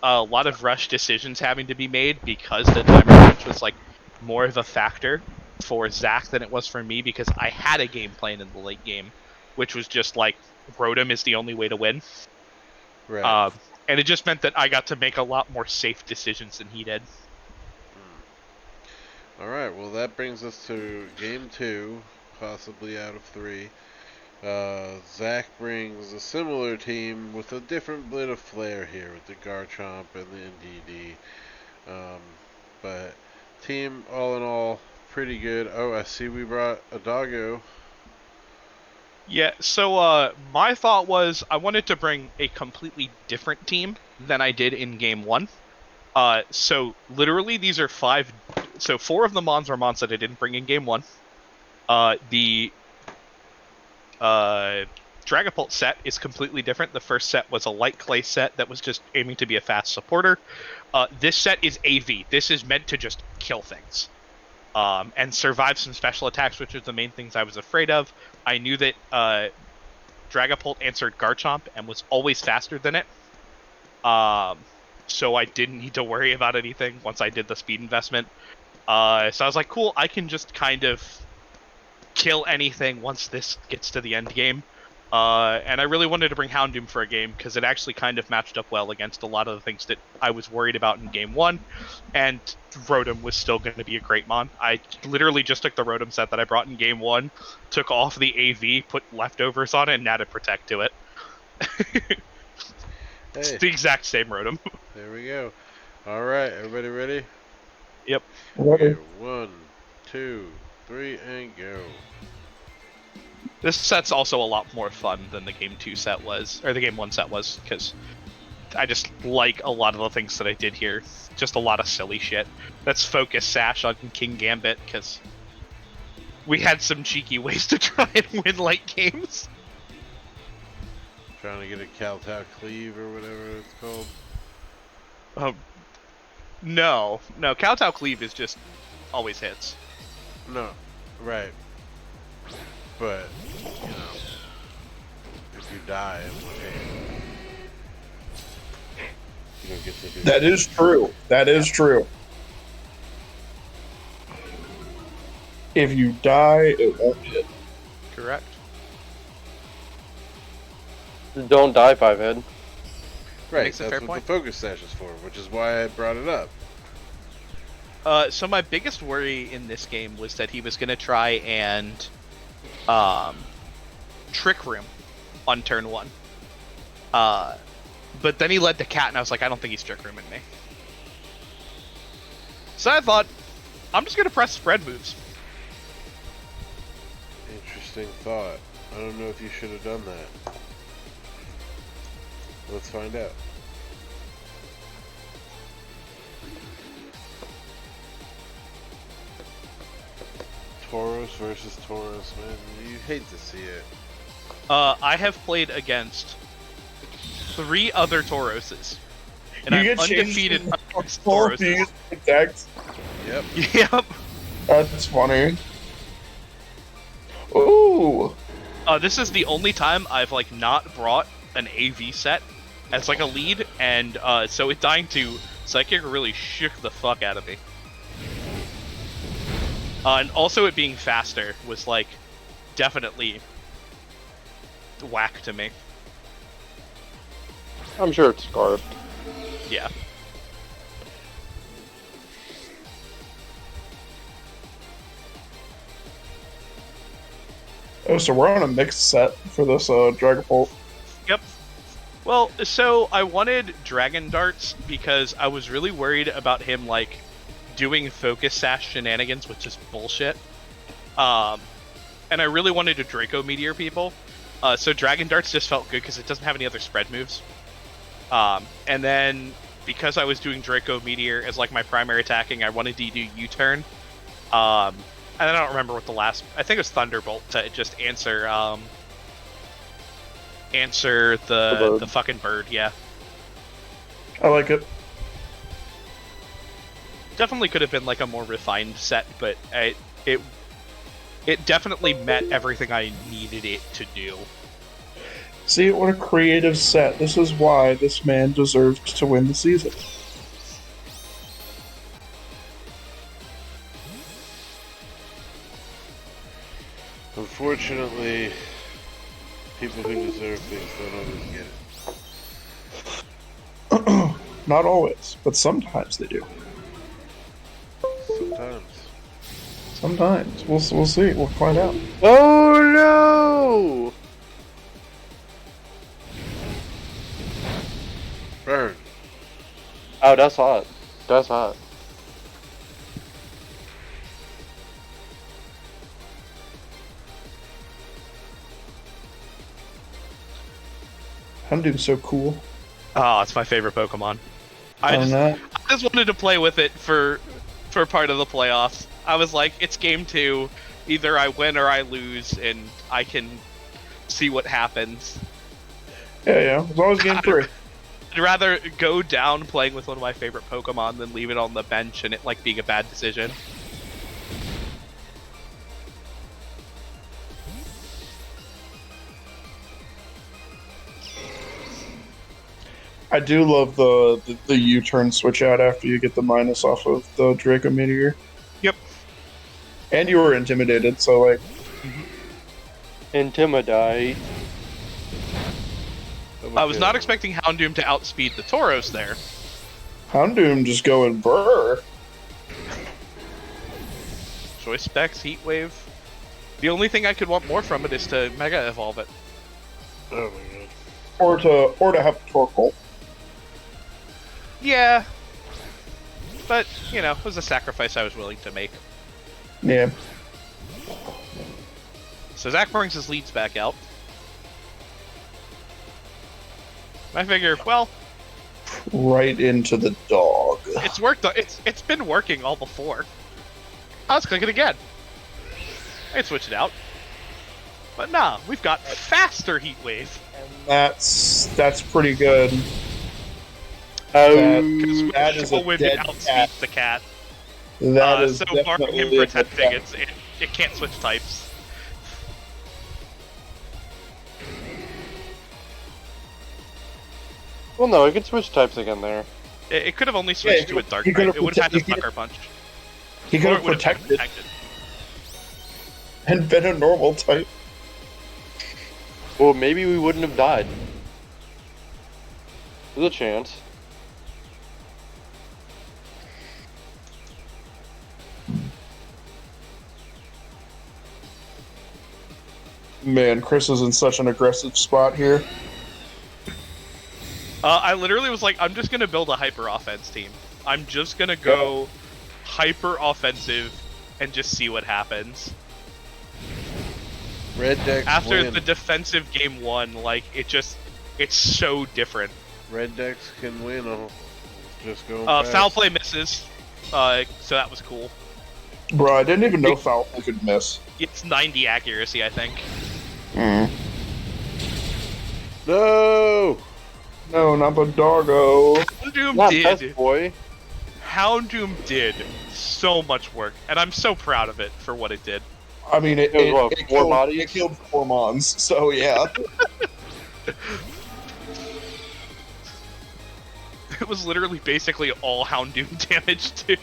A lot of rush decisions having to be made because the timer crunch was like more of a factor for Zach than it was for me because I had a game plan in the late game, which was just like Rotom is the only way to win.
Right.
And it just meant that I got to make a lot more safe decisions than he did.
Alright, well that brings us to game 2, possibly out of 3. Zach brings a similar team with a different bit of flair here with the Garchomp and the NDD. But team, all in all, pretty good. Oh, I see we brought a doggo.
Yeah, so my thought was I wanted to bring a completely different team than I did in game 1. So literally these are 5. So 4 of the Mons are Mons that I didn't bring in game 1. The Dragapult set is completely different. The first set was a light clay set that was just aiming to be a fast supporter. This set is AV. This is meant to just kill things. And survive some special attacks, which are the main things I was afraid of. I knew that Dragapult answered Garchomp and was always faster than it. So I didn't need to worry about anything once I did the speed investment. So I was like, cool, I can just kind of kill anything once this gets to the end game. And I really wanted to bring Houndoom for a game because it actually kind of matched up well against a lot of the things that I was worried about in game 1. And Rotom was still going to be a great mon. I literally just took the Rotom set that I brought in game 1, took off the AV, put leftovers on it, and added Protect to it. It's
Hey,
the exact same Rotom.
there we go. Alright, everybody ready?
Yep.
Okay, 1, 2, 3, and go.
This set's also a lot more fun than the game 2 set was, or the game 1 set was, because I just like a lot of the things that I did here. Just a lot of silly shit. Let's focus Sash on King Gambit, because we had some cheeky ways to try and win late games.
Trying to get a Kowtow Cleave or whatever it's called.
No, Kowtow Cleave is just always hits.
No, right. But, you know, if you die, okay, you don't get to do
that is true. That is true. If you die, it won't hit.
Correct.
Don't die, 5-head.
Right,
Makes a
that's
fair
what
point.
the focus sash is for, which is why I brought it up.
So my biggest worry in this game was that he was going to try and Trick Room on turn 1. But then he led the cat, and I was like, I don't think he's Trick Rooming me. So I thought, I'm just going to press spread moves.
Interesting thought. I don't know if you should have done that. Let's find out. Tauros versus Tauros, man. You hate to see it.
I have played against 3 other Tauroses, and I'm undefeated against Tauroses.
Protect.
Yep.
Yep.
That's funny. Ooh.
This is the only time I've like not brought an AV set as like a lead, and so it dying to Psychic really shook the fuck out of me. And also it being faster was like definitely whack to me.
I'm sure it's scarfed.
Yeah.
Oh, so we're on a mixed set for this Dragapult.
Yep. Well, so I wanted Dragon Darts because I was really worried about him like doing Focus Sash shenanigans, which is bullshit. And I really wanted to Draco Meteor people. So Dragon Darts just felt good because it doesn't have any other spread moves. And then because I was doing Draco Meteor as like my primary attacking, I wanted to do U-turn. And I don't remember what the last. I think it was Thunderbolt to just answer the fucking bird. Yeah,
I like it.
definitely could have been like a more refined set, but it definitely met everything I needed it to do.
See, what a creative set. This is why this man deserved to win the season.
Unfortunately, people who deserve things don't always get it.
Not always, but sometimes they do.
Sometimes.
Sometimes. We'll see. We'll find out.
Oh no!
Burn.
Oh, that's hot. That's hot.
Houndoom's so cool.
Oh, it's my favorite Pokemon. I just wanted to play with it for part of the playoffs. I was like, it's game 2. Either I win or I lose, and I can see what happens.
Yeah. It's always game 3.
I'd rather go down playing with one of my favorite Pokemon than leave it on the bench and it like being a bad decision.
I do love the U-turn switch out after you get the minus off of the Draco Meteor.
Yep.
And you were intimidated, so like...
Intimidate.
I was not expecting Houndoom to outspeed the Tauros there.
Houndoom just going brr.
Choice Specs, Heat Wave. The only thing I could want more from it is to Mega Evolve it.
Oh my god.
Or to have Torkoal.
Yeah. But, you know, it was a sacrifice I was willing to make.
Yeah.
So Zach brings his leads back out. I figure, well,
Right into the dog.
it's worked. It's been working all before. Let's click it again. I'd switch it out. But nah, we've got faster Heat Wave.
That's pretty good.
That
is a
Wind
dead
outspeeds
cat.
the cat.
That is
so far from him
definitely a
protecting,
dead
it can't switch types.
Well, no, it could switch types again there.
It could have only switched to a Dark
he
type.
could've
It would have had to
he could've-
Sucker Punch.
He could
Or
have
it would have been
protected and been a normal type.
Well, maybe we wouldn't have died. There's a chance.
Man, Chris is in such an aggressive spot here.
I literally was like, I'm just gonna build a hyper offense team. I'm just gonna go hyper offensive and just see what happens.
Red decks
After
win.
the defensive game 1, like it's so different.
Red decks can win. Just go.
Foul play misses, so that was cool.
Bro, I didn't even know Falcon could miss.
It's 90 accuracy, I think.
No!
No, not the doggo.
Houndoom
Not
did.
best boy.
Houndoom did so much work, and I'm so proud of it for what it did.
I mean, it
was what, four
killed,
bodies?
it killed 4 mons, so yeah.
It was literally basically all Houndoom damage too.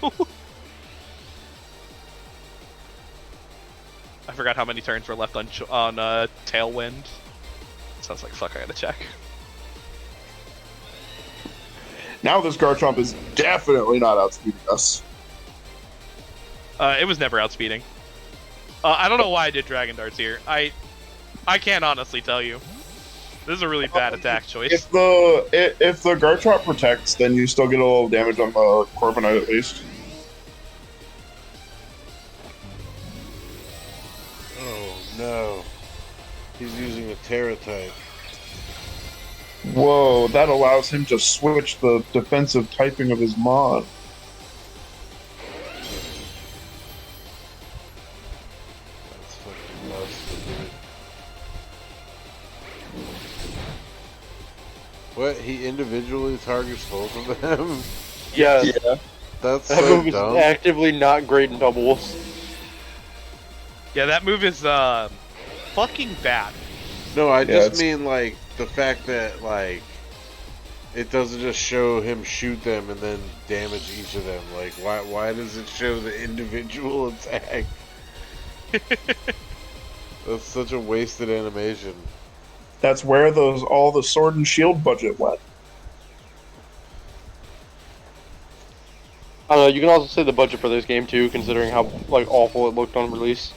I forgot how many turns were left on Tailwind. Sounds like fuck. I gotta check.
Now this Garchomp is definitely not outspeeding us.
It was never outspeeding. I don't know why I did Dragon Darts here. I can't honestly tell you. This is a really bad attack choice.
If the Garchomp protects, then you still get a little damage on the Corviknight at least.
Oh no. He's using a Terra type.
Whoa, that allows him to switch the defensive typing of his mod.
That's fucking nuts, dude. What? He individually targets both of them?
Yeah,
Yeah.
That's
that
so
move is
dumb.
actively not great in doubles.
Yeah, that move is fucking bad.
No, I
Yeah,
just
it's-
mean like the fact that like it doesn't just show him shoot them and then damage each of them. Like why does it show the individual attack? That's such a wasted animation.
That's where all the Sword and Shield budget went.
I don't know, you can also say the budget for this game too, considering how like awful it looked on release.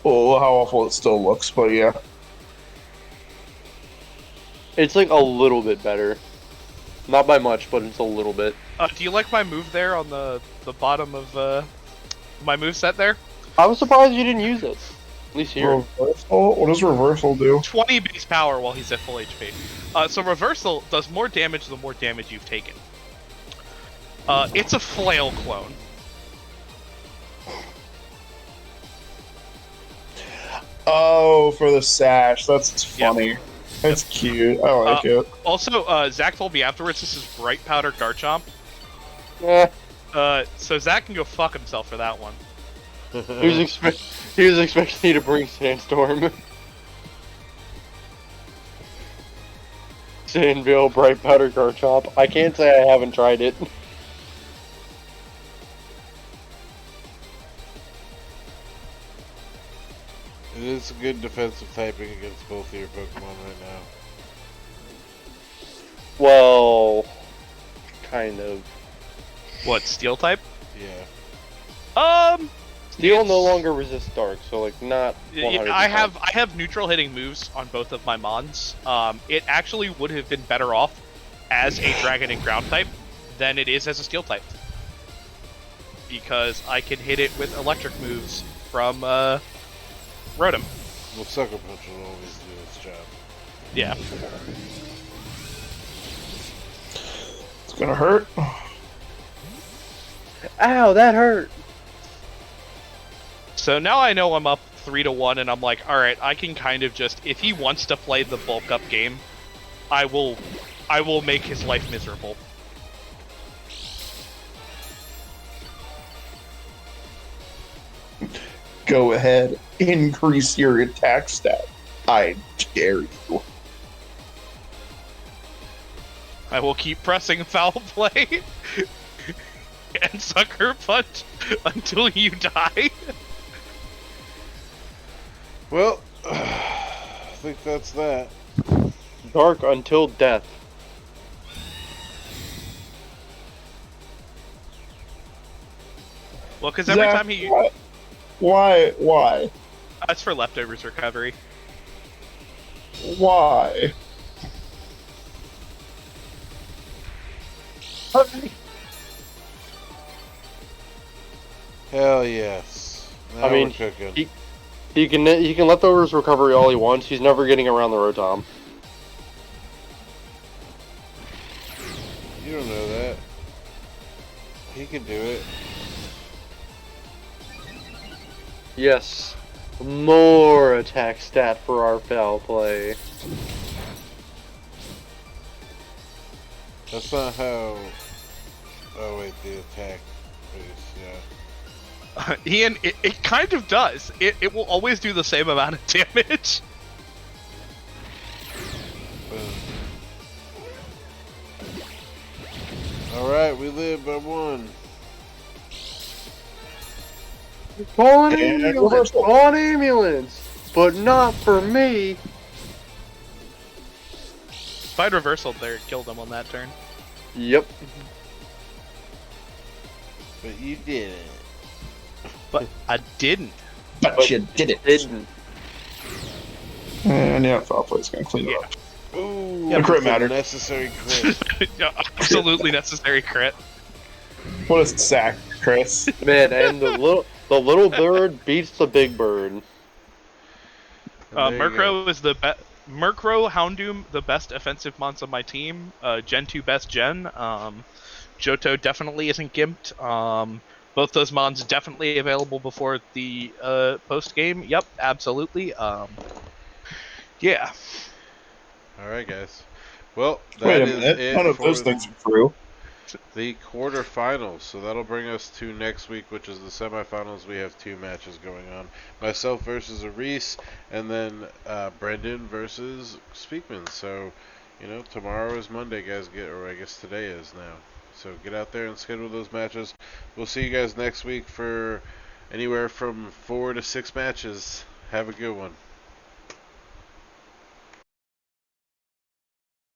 Oh, how awful it still looks, but yeah.
It's like a little bit better. Not by much, but it's a little bit.
Do you like my move there on the bottom of my move set there?
I was surprised you didn't use it. At least here.
Reversal? What does reversal do?
20 base power while he's at full HP. So reversal does more damage the more damage you've taken. It's a flail clone.
Oh, for the sash. That's funny. That's cute. I like it.
Also, Zach told me afterwards this is bright powder Garchomp.
Eh,
So Zach can go fuck himself for that one.
he was expecting you to bring Sandstorm. Sandville, Bright Powder Garchomp. I can't say I haven't tried it.
It is a good defensive typing against both of your Pokemon right now.
Well, kind of.
What, steel type?
Yeah.
Steel no longer resists Dark, so like not 100%.
I have neutral hitting moves on both of my Mons. It actually would have been better off as a Dragon and Ground type than it is as a Steel type. Because I can hit it with electric moves from Rotom.
Well, Sucker Punch will always do its job.
Yeah.
It's gonna hurt.
Ow, that hurt.
So now I know I'm up 3-1, and I'm like, all right, I can kind of just, if he wants to play the bulk up game, I will make his life miserable.
Go ahead, increase your attack stat. I dare you.
I will keep pressing foul play and sucker punch until you die.
Well, I think that's that.
Dark until death.
Well, because every
Zach,
time he...
Why?
That's for leftovers recovery.
Why?
Hell yes. Now
I mean,
we're cooking.
He can leftovers recovery all he wants. He's never getting around the Rotom.
You don't know that. He can do it.
Yes. More attack stat for our foul play.
That's not how. Oh wait, the attack is
Ian, it kind of does. It will always do the same amount of damage.
Boom. All right, we live by 1.
Call an
And
ambulance!
reversal.
Call an ambulance! But not for me!
If I'd reversaled there, it killed him on that turn.
Yep.
But you did it.
But I didn't.
But you did it.
Didn't.
And yeah, foul play's gonna clean it up.
Ooh,
Yeah,
the crit
it's a
mattered.
Necessary crit.
Yeah, absolutely necessary crit.
What a sack, Chris.
Man, and the little bird beats the big bird.
And there you go.
Murkrow is the best. Murkrow, Houndoom, the best offensive mons on my team. Gen 2 best gen. Johto definitely isn't gimped. Both those mons definitely available before the post game. Yep, absolutely. Yeah.
All right, guys. Well,
Wait
that
a
is
minute.
it
None of
for
those things are true.
the quarterfinals. So that'll bring us to next week, which is the semifinals. We have 2 matches going on. Myself versus Reese, and then Brendan versus Speakman. So, tomorrow is Monday, guys. Or I guess today is now. So get out there and schedule those matches. We'll see you guys next week for anywhere from 4 to 6 matches. Have a good one.